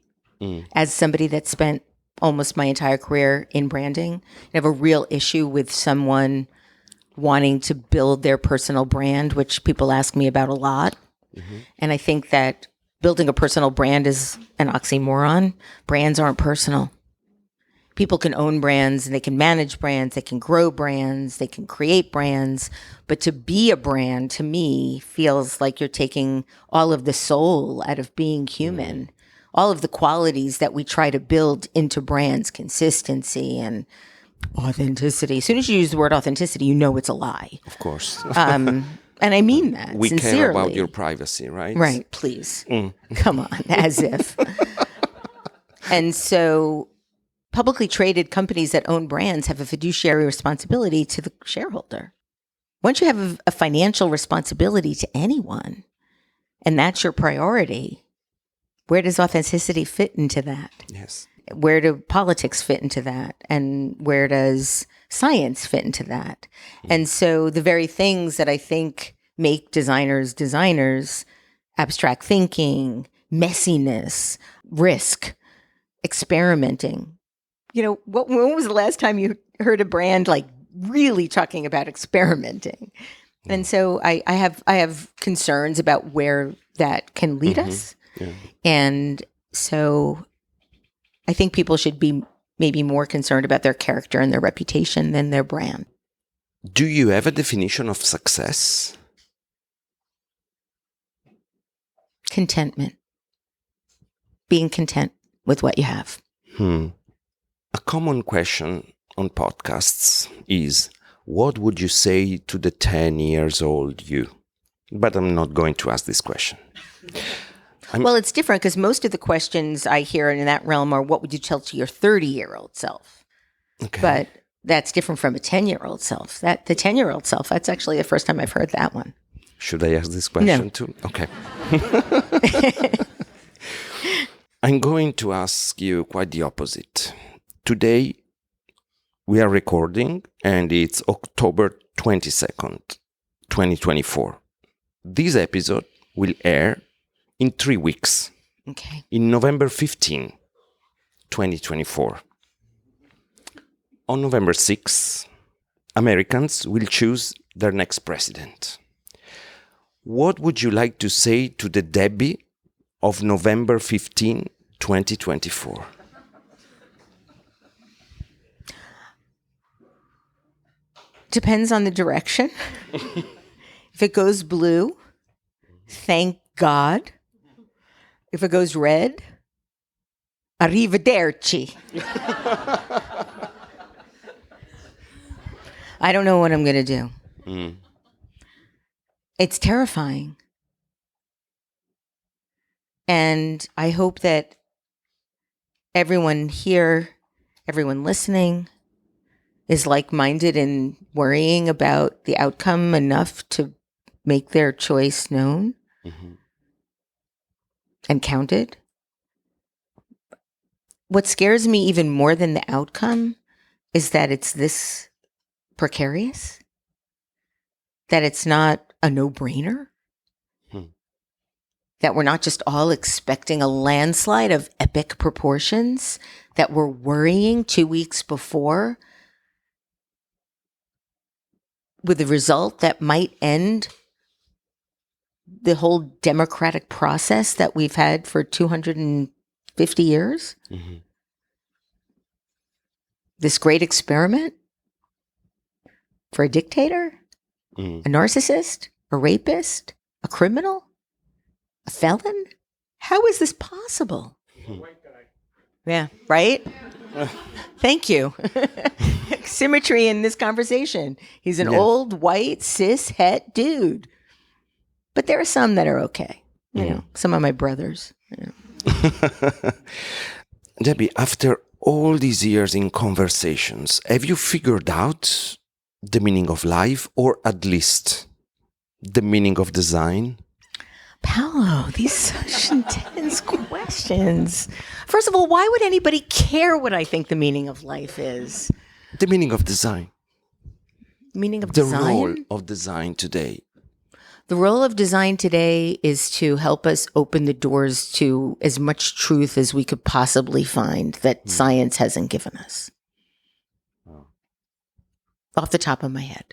[SPEAKER 2] As somebody that spent almost my entire career in branding, I have a real issue with someone wanting to build their personal brand, which people ask me about a lot. And I think that building a personal brand is an oxymoron. Brands aren't personal. People can own brands and they can manage brands, they can grow brands, they can create brands. But to be a brand, to me, feels like you're taking all of the soul out of being human. All of the qualities that we try to build into brands, consistency and authenticity. As soon as you use the word authenticity, you know it's a lie.
[SPEAKER 1] Of course.
[SPEAKER 2] And I mean that
[SPEAKER 1] We
[SPEAKER 2] sincerely.
[SPEAKER 1] care about your privacy, right?
[SPEAKER 2] Right, please. Come on, as if. And so publicly traded companies that own brands have a fiduciary responsibility to the shareholder. Once you have a financial responsibility to anyone, and that's your priority, where does authenticity fit into that?
[SPEAKER 1] Yes.
[SPEAKER 2] Where do politics fit into that? And where does science fit into that? And so the very things that I think make designers, abstract thinking, messiness, risk, experimenting. When was the last time you heard a brand like really talking about experimenting? And so I have concerns about where that can lead us.
[SPEAKER 1] Yeah.
[SPEAKER 2] And so I think people should be maybe more concerned about their character and their reputation than their brand.
[SPEAKER 1] Do you have a definition of success?
[SPEAKER 2] Contentment. Being content with what you have.
[SPEAKER 1] A common question on podcasts is, what would you say to the 10 years old you? But I'm not going to ask this question.
[SPEAKER 2] Well, it's different because most of the questions I hear in that realm are, what would you tell to your 30-year-old self?
[SPEAKER 1] Okay.
[SPEAKER 2] But that's different from a 10-year-old self. The 10-year-old self, that's actually the first time I've heard that one.
[SPEAKER 1] Should I ask this question too? Okay. I'm going to ask you quite the opposite. Today, we are recording and it's October 22nd, 2024. This episode will air in 3 weeks.
[SPEAKER 2] Okay.
[SPEAKER 1] In November 15, 2024. On November 6, Americans will choose their next president. What would you like to say to the Debbie of November 15, 2024?
[SPEAKER 2] Depends on the direction. If it goes blue, thank God. If it goes red, arrivederci. I don't know what I'm going to do. It's terrifying. And I hope that everyone here, everyone listening, is like-minded in worrying about the outcome enough to make their choice known and counted. What scares me even more than the outcome is that it's this precarious, that it's not a no-brainer, that we're not just all expecting a landslide of epic proportions, that we're worrying 2 weeks before with a result that might end the whole democratic process that we've had for 250 years?
[SPEAKER 1] Mm-hmm.
[SPEAKER 2] This great experiment for a dictator, a narcissist, a rapist, a criminal, a felon? How is this possible? Yeah, right? Thank you. Symmetry in this conversation. He's an old, white, cis, het dude. But there are some that are okay. You know, some of my brothers. You know.
[SPEAKER 1] Debbie, after all these years in conversations, have you figured out the meaning of life, or at least the meaning of design?
[SPEAKER 2] Paolo, these are such intense questions. First of all, why would anybody care what I think the meaning of life is?
[SPEAKER 1] The meaning of design.
[SPEAKER 2] Meaning of
[SPEAKER 1] The
[SPEAKER 2] design?
[SPEAKER 1] role of design today.
[SPEAKER 2] The role of design today is to help us open the doors to as much truth as we could possibly find that science hasn't given us.
[SPEAKER 1] Oh.
[SPEAKER 2] Off the top of my head.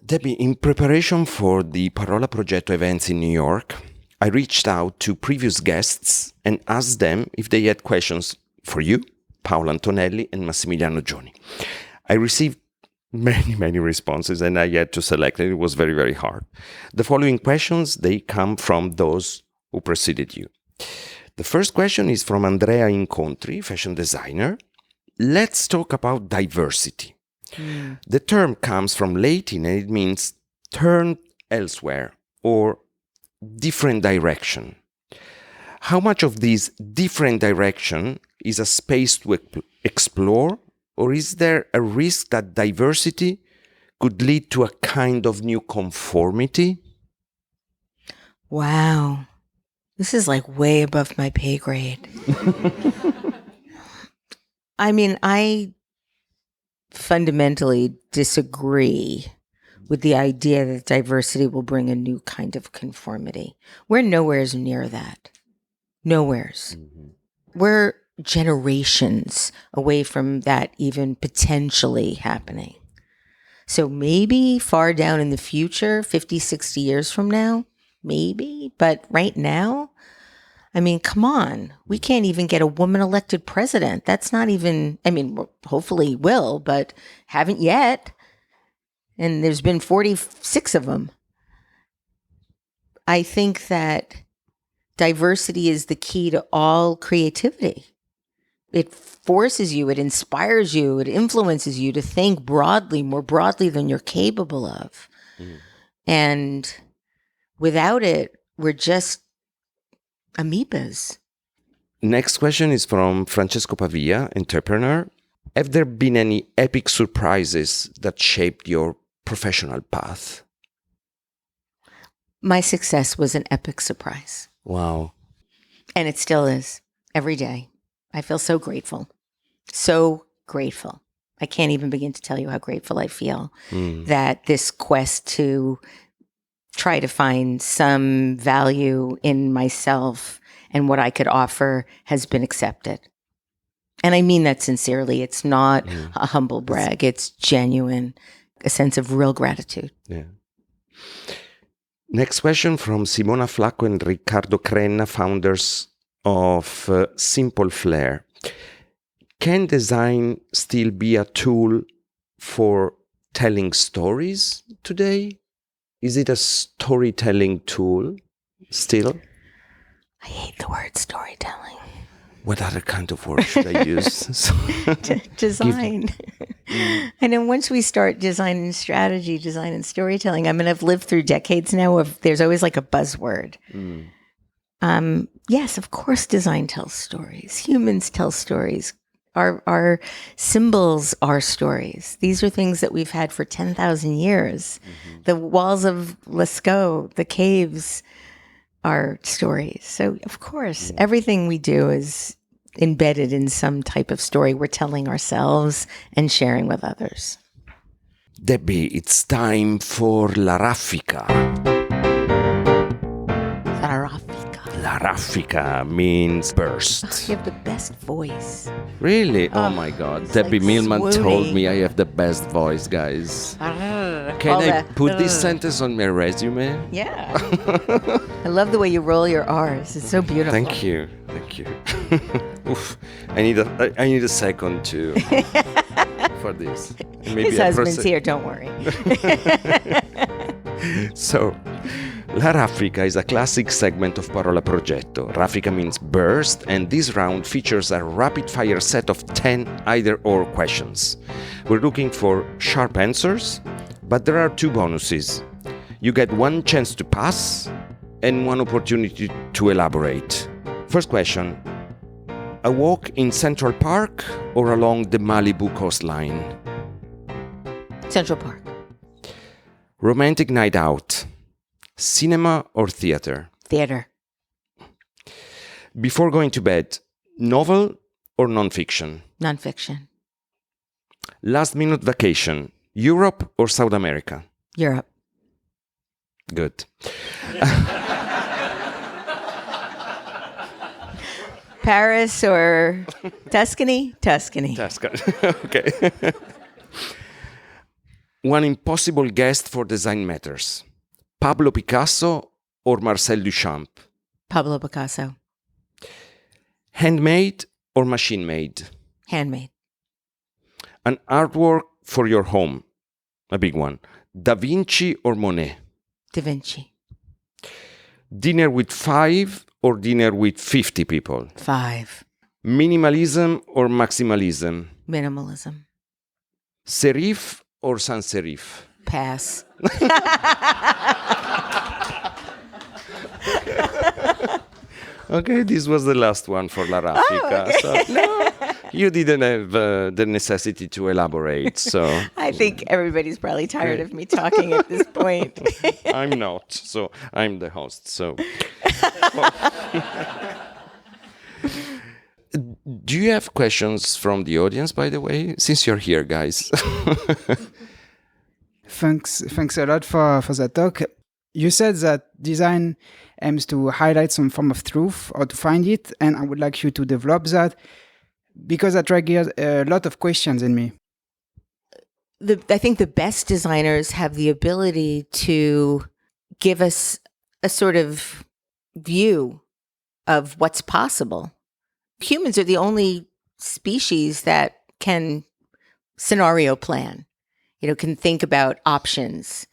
[SPEAKER 1] Debbie, in preparation for the Parola Progetto events in New York, I reached out to previous guests and asked them if they had questions for you, Paolo Antonelli and Massimiliano Gioni. I received many responses and I had to select, and it was very, very hard. The following questions, they come from those who preceded you. The first question is from Andrea Incontri, fashion designer. Let's talk about diversity. The term comes from Latin and it means turn elsewhere or different direction. How much of this different direction is a space to explore, or is there a risk that diversity could lead to a kind of new conformity?
[SPEAKER 2] Wow. This is like way above my pay grade. I mean, I fundamentally disagree with the idea that diversity will bring a new kind of conformity. We're nowheres near that. Nowheres. We're generations away from that even potentially happening. So maybe far down in the future, 50, 60 years from now, maybe. But right now, I mean, come on. We can't even get a woman elected president. That's not even, I mean, hopefully will, but haven't yet. And there's been 46 of them. I think that diversity is the key to all creativity. It forces you, it inspires you, it influences you to think broadly, more broadly than you're capable of. And without it, we're just amoebas.
[SPEAKER 1] Next question is from Francesco Pavia, entrepreneur. Have there been any epic surprises that shaped your professional path?
[SPEAKER 2] My success was an epic surprise.
[SPEAKER 1] Wow.
[SPEAKER 2] And it still is every day. I feel so grateful. So grateful. I can't even begin to tell you how grateful I feel that this quest to try to find some value in myself and what I could offer has been accepted. And I mean that sincerely. It's not a humble brag. It's genuine, a sense of real gratitude.
[SPEAKER 1] Yeah. Next question from Simona Flacco and Riccardo Crenna, founders of Simple Flair. Can design still be a tool for telling stories today? Is it a storytelling tool still?
[SPEAKER 2] I hate the word storytelling.
[SPEAKER 1] What other kind of word should I use?
[SPEAKER 2] Design. And then once we start design and strategy, design and storytelling, I mean, I've lived through decades now of there's always like a buzzword. Yes, of course, design tells stories. Humans tell stories. Our symbols are stories. These are things that we've had for 10,000 years. The walls of Lascaux, the caves are stories. So, of course, everything we do is embedded in some type of story we're telling ourselves and sharing with others.
[SPEAKER 1] Debbie, it's time for La Raffica.
[SPEAKER 2] La Raffica.
[SPEAKER 1] La Raffica means burst.
[SPEAKER 2] You have the best voice.
[SPEAKER 1] Really? Oh my God. Debbie
[SPEAKER 2] like
[SPEAKER 1] Millman told
[SPEAKER 2] swoony.
[SPEAKER 1] me I have the best voice, guys. Can
[SPEAKER 2] All
[SPEAKER 1] I
[SPEAKER 2] the-
[SPEAKER 1] put this sentence on my resume?
[SPEAKER 2] Yeah. I love the way you roll your R's. It's so beautiful.
[SPEAKER 1] Thank you. Thank you. Oof. I need a second to for this. Maybe
[SPEAKER 2] His
[SPEAKER 1] I
[SPEAKER 2] husband's
[SPEAKER 1] proce-
[SPEAKER 2] here, don't worry.
[SPEAKER 1] So, La Raffica is a classic segment of Parola Progetto. Raffica means burst, and this round features a rapid-fire set of 10 either-or questions. We're looking for sharp answers, but there are 2 bonuses. You get 1 chance to pass and 1 opportunity to elaborate. First question: a walk in Central Park or along the Malibu coastline?
[SPEAKER 2] Central Park.
[SPEAKER 1] Romantic night out. Cinema or theater?
[SPEAKER 2] Theater.
[SPEAKER 1] Before going to bed, novel or non-fiction?
[SPEAKER 2] Nonfiction.
[SPEAKER 1] Last minute vacation, Europe or South America?
[SPEAKER 2] Europe.
[SPEAKER 1] Good.
[SPEAKER 2] Paris or Tuscany? Tuscany.
[SPEAKER 1] Okay. One impossible guest for design matters. Pablo Picasso or Marcel Duchamp?
[SPEAKER 2] Pablo Picasso.
[SPEAKER 1] Handmade or machine-made?
[SPEAKER 2] Handmade.
[SPEAKER 1] An artwork for your home, a big one. Da Vinci or Monet?
[SPEAKER 2] Da Vinci.
[SPEAKER 1] Dinner with 5 or dinner with 50 people?
[SPEAKER 2] 5.
[SPEAKER 1] Minimalism or maximalism?
[SPEAKER 2] Minimalism.
[SPEAKER 1] Serif or sans serif?
[SPEAKER 2] Pass.
[SPEAKER 1] Okay, this was the last one for La Raffica. So, no, you didn't have the necessity to elaborate, so
[SPEAKER 2] I think everybody's probably tired of me talking at this point.
[SPEAKER 1] I'm not. So I'm the host. So, do you have questions from the audience, by the way? Since you're here, guys.
[SPEAKER 3] Thanks a lot for that talk. You said that design aims to highlight some form of truth or to find it, and I would like you to develop that because that triggers a lot of questions in me.
[SPEAKER 2] I think the best designers have the ability to give us a sort of view of what's possible. Humans are the only species that can scenario plan, can think about options,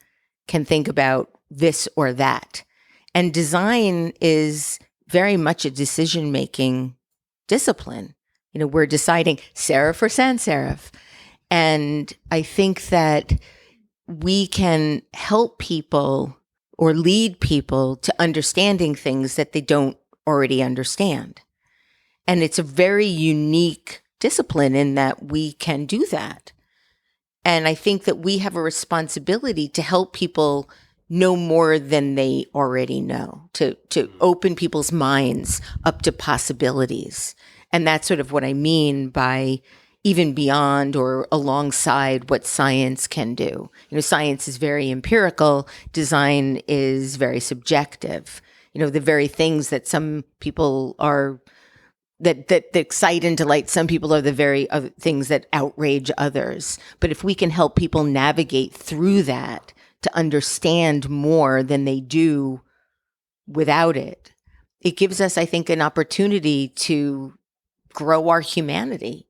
[SPEAKER 2] can think about this or that. And design is very much a decision-making discipline. We're deciding serif or sans serif. And I think that we can help people or lead people to understanding things that they don't already understand. And it's a very unique discipline in that we can do that. And I think that we have a responsibility to help people know more than they already know, to open people's minds up to possibilities. And that's sort of what I mean by even beyond or alongside what science can do. Science is very empirical. Design is very subjective. The very things that some people are that excite and delight some people are the very things that outrage others. But if we can help people navigate through that to understand more than they do without it, it gives us, I think, an opportunity to grow our humanity.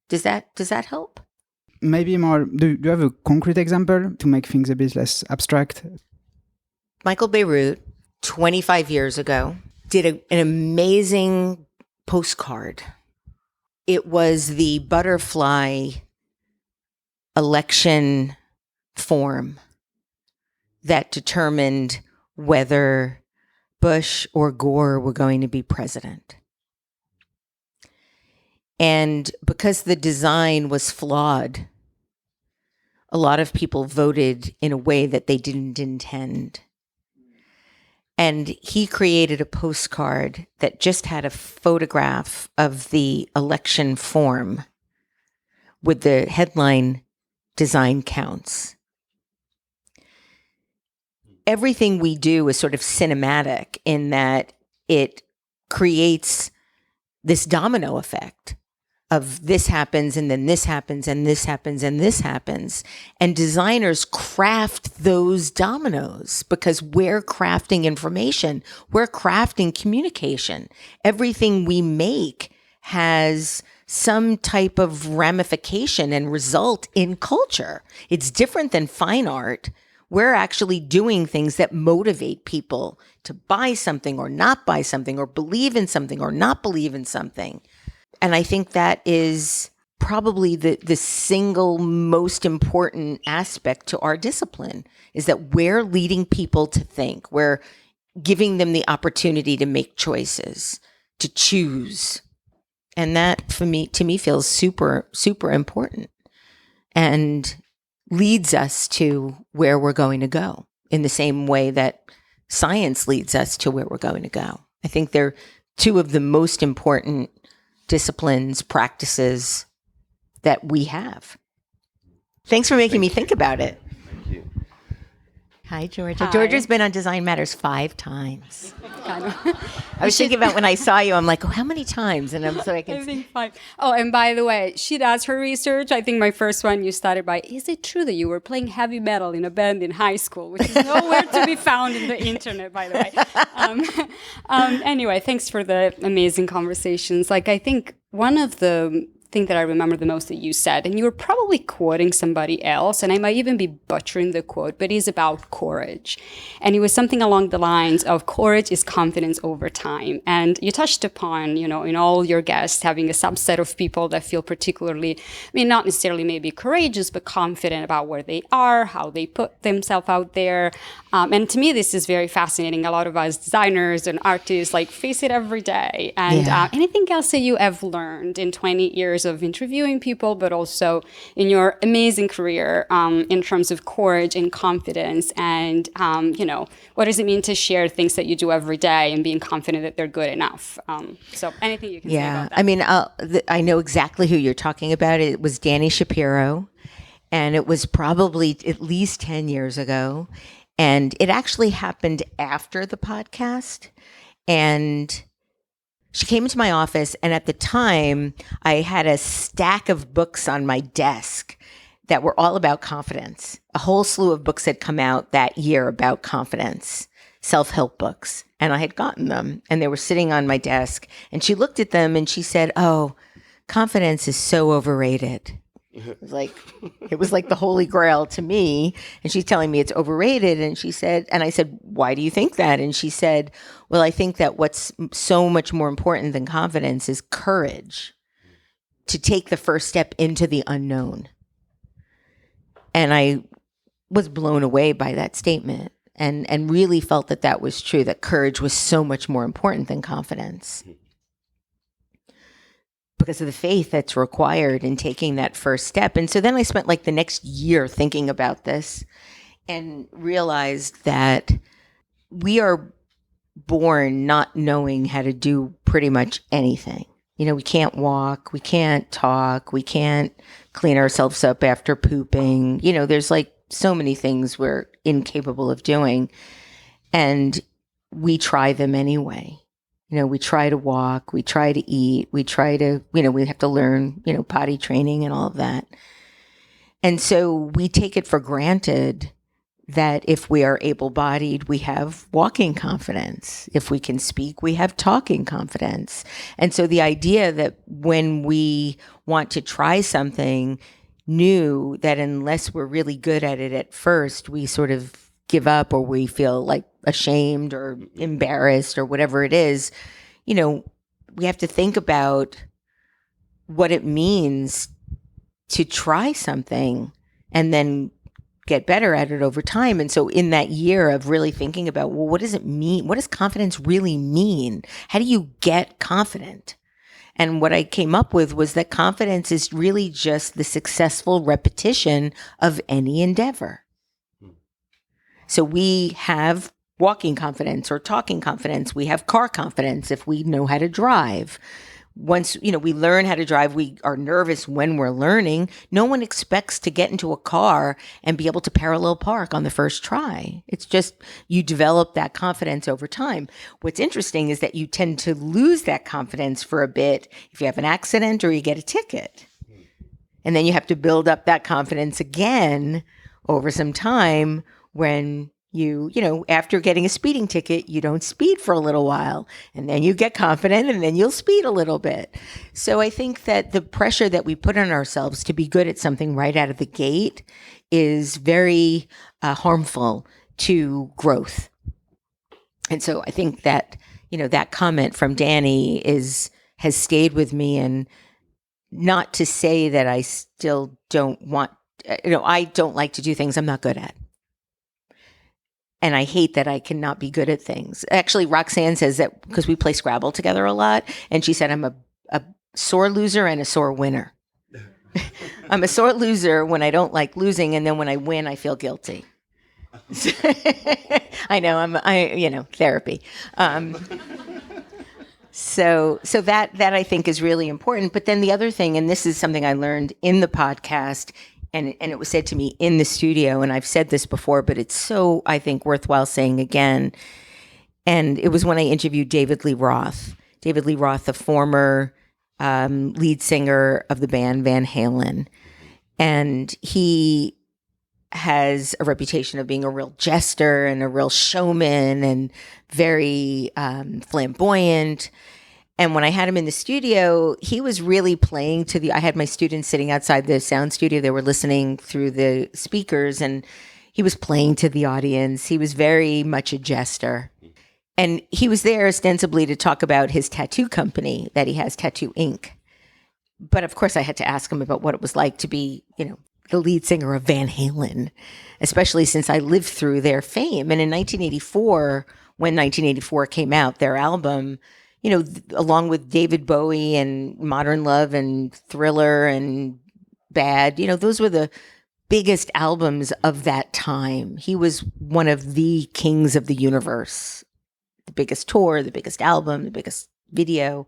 [SPEAKER 2] Does that help?
[SPEAKER 3] Maybe more, do you have a concrete example to make things a bit less abstract?
[SPEAKER 2] Michael Beirut, 25 years ago, did an amazing postcard. It was the butterfly election form that determined whether Bush or Gore were going to be president. And because the design was flawed, a lot of people voted in a way that they didn't intend. And he created a postcard that just had a photograph of the election form with the headline, "Design Counts." Everything we do is sort of cinematic in that it creates this domino effect of this happens and then this happens and this happens and this happens. And designers craft those dominoes because we're crafting information. We're crafting communication. Everything we make has some type of ramification and result in culture. It's different than fine art. We're actually doing things that motivate people to buy something or not buy something or believe in something or not believe in something. And I think that is probably the single most important aspect to our discipline, is that we're leading people to think. We're giving them the opportunity to make choices, to choose. And that, to me, feels super, super important and leads us to where we're going to go in the same way that science leads us to where we're going to go. I think they're two of the most important disciplines, practices that we have. Thanks for making me think about it.
[SPEAKER 1] Thank you.
[SPEAKER 2] Hi, Georgia.
[SPEAKER 4] Hi.
[SPEAKER 2] Georgia's been on Design Matters 5 times.
[SPEAKER 4] Kind of.
[SPEAKER 2] I was thinking about when I saw you, I'm like, oh, how many times? And I'm so I
[SPEAKER 4] I
[SPEAKER 2] can.
[SPEAKER 4] think 5. Oh, and by the way, she does her research. I think my first one you started by, is it true that you were playing heavy metal in a band in high school, which is nowhere to be found in the internet, by the way. Anyway, thanks for the amazing conversations. Like, I think one of the thing that I remember the most that you said, and you were probably quoting somebody else, and I might even be butchering the quote, but it's about courage. And it was something along the lines of courage is confidence over time. And you touched upon, in all your guests, having a subset of people that feel particularly, not necessarily maybe courageous, but confident about where they are, how they put themselves out there. And to me, this is very fascinating. A lot of us designers and artists face it every day. And anything else that you have learned in 20 years of interviewing people, but also in your amazing career in terms of courage and confidence and, what does it mean to share things that you do every day and being confident that they're good enough? So anything you can say about that?
[SPEAKER 2] I know exactly who you're talking about. It was Danny Shapiro, and it was probably at least 10 years ago. And it actually happened after the podcast. And she came into my office, and at the time, I had a stack of books on my desk that were all about confidence. A whole slew of books had come out that year about confidence, self-help books. And I had gotten them, and they were sitting on my desk. And she looked at them, and she said, "Oh, confidence is so overrated." It was like the Holy Grail to me. And she's telling me it's overrated. And I said, "Why do you think that?" And she said, "Well, I think that what's so much more important than confidence is courage, to take the first step into the unknown." And I was blown away by that statement and really felt that was true, that courage was so much more important than confidence, because of the faith that's required in taking that first step. And so then I spent the next year thinking about this and realized that we are born not knowing how to do pretty much anything. We can't walk, we can't talk, we can't clean ourselves up after pooping. There's so many things we're incapable of doing, and we try them anyway. We try to walk, we try to eat, we try to, we have to learn, potty training and all of that. And so we take it for granted that if we are able-bodied, we have walking confidence. If we can speak, we have talking confidence. And so the idea that when we want to try something new, that unless we're really good at it at first, we sort of give up, or we feel ashamed or embarrassed or whatever it is, we have to think about what it means to try something and then get better at it over time. And so in that year of really thinking about, well, what does it mean? What does confidence really mean? How do you get confident? And what I came up with was that confidence is really just the successful repetition of any endeavor. So we have walking confidence or talking confidence. We have car confidence if we know how to drive. once, we learn how to drive, we are nervous when we're learning. No one expects to get into a car and be able to parallel park on the first try. It's just you develop that confidence over time. What's interesting is that you tend to lose that confidence for a bit if you have an accident or you get a ticket. And then you have to build up that confidence again over some time when after getting a speeding ticket, you don't speed for a little while, and then you get confident, and then you'll speed a little bit. So I think that the pressure that we put on ourselves to be good at something right out of the gate is very harmful to growth. And so I think that, that comment from Danny has stayed with me, and not to say that I still don't want, I don't like to do things I'm not good at. And I hate that I cannot be good at things. Actually, Roxanne says that because we play Scrabble together a lot, and she said I'm a sore loser and a sore winner. I'm a sore loser when I don't like losing, and then when I win, I feel guilty. I know, therapy. So that I think is really important. But then the other thing, and this is something I learned in the podcast, and it was said to me in the studio, and I've said this before, but it's so, I think, worthwhile saying again. And it was when I interviewed David Lee Roth. David Lee Roth, the former lead singer of the band Van Halen. And he has a reputation of being a real jester and a real showman and very flamboyant. And when I had him in the studio, he was really playing I had my students sitting outside the sound studio. They were listening through the speakers, and he was playing to the audience. He was very much a jester. And he was there ostensibly to talk about his tattoo company that he has, Tattoo Inc. But of course, I had to ask him about what it was like to be, the lead singer of Van Halen, especially since I lived through their fame. And in 1984, when 1984 came out, their album, along with David Bowie and Modern Love and Thriller and Bad, those were the biggest albums of that time. He was one of the kings of the universe, the biggest tour, the biggest album, the biggest video.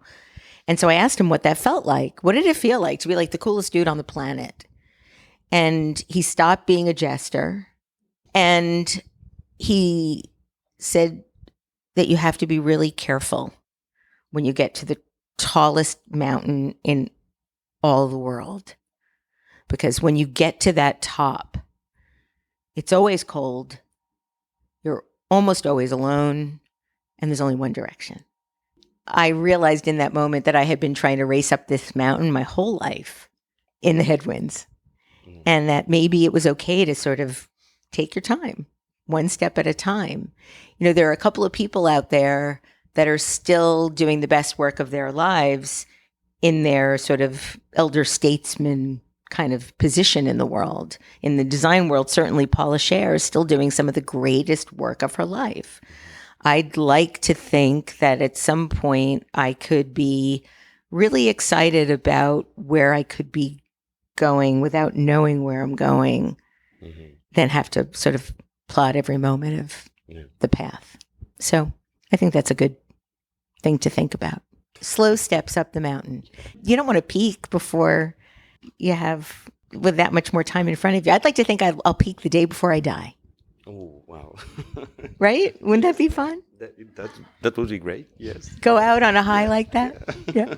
[SPEAKER 2] And so I asked him what that felt like. What did it feel like to be like the coolest dude on the planet? And he stopped being a jester, and he said that you have to be really careful when you get to the tallest mountain in all the world. Because when you get to that top, it's always cold, you're almost always alone, and there's only one direction. I realized in that moment that I had been trying to race up this mountain my whole life in the headwinds. And that maybe it was okay to sort of take your time, one step at a time. There are a couple of people out there that are still doing the best work of their lives in their sort of elder statesman kind of position in the world. In the design world, certainly Paula Scher is still doing some of the greatest work of her life. I'd like to think that at some point I could be really excited about where I could be going without knowing where I'm going, then have to sort of plot every moment of the path. So I think that's a good thing to think about. Slow steps up the mountain. You don't want to peak before you have with that much more time in front of you. I'd like to think I'll peak the day before I die.
[SPEAKER 1] Oh, wow.
[SPEAKER 2] Right? Wouldn't that be fun?
[SPEAKER 1] That would be great, yes.
[SPEAKER 2] Go out on a high like that? Yeah.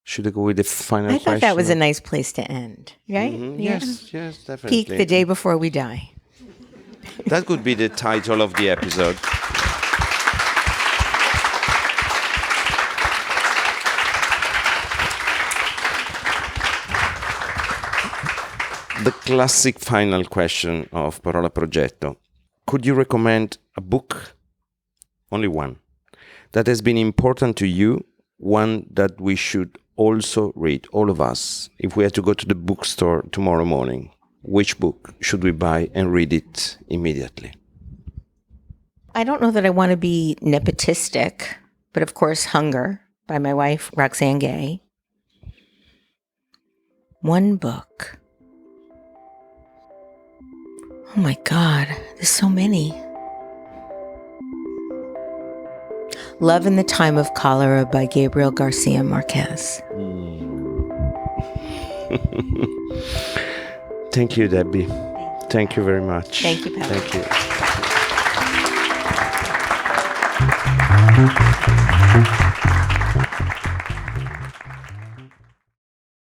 [SPEAKER 1] Should I go with the final question?
[SPEAKER 2] I thought that was a nice place to end, right?
[SPEAKER 1] Mm-hmm.
[SPEAKER 2] Yeah.
[SPEAKER 1] Yes, definitely.
[SPEAKER 2] Peak the day before we die.
[SPEAKER 1] That could be the title of the episode. The classic final question of Parola Progetto. Could you recommend a book, only one, that has been important to you, one that we should also read, all of us? If we had to go to the bookstore tomorrow morning, which book should we buy and read it immediately?
[SPEAKER 2] I don't know that I want to be nepotistic, but of course, Hunger by my wife, Roxane Gay. One book. Oh my God, there's so many. Love in the Time of Cholera by Gabriel Garcia Marquez.
[SPEAKER 1] Thank you, Debbie. Thank you very much.
[SPEAKER 2] Thank you, Paolo.
[SPEAKER 1] Thank you.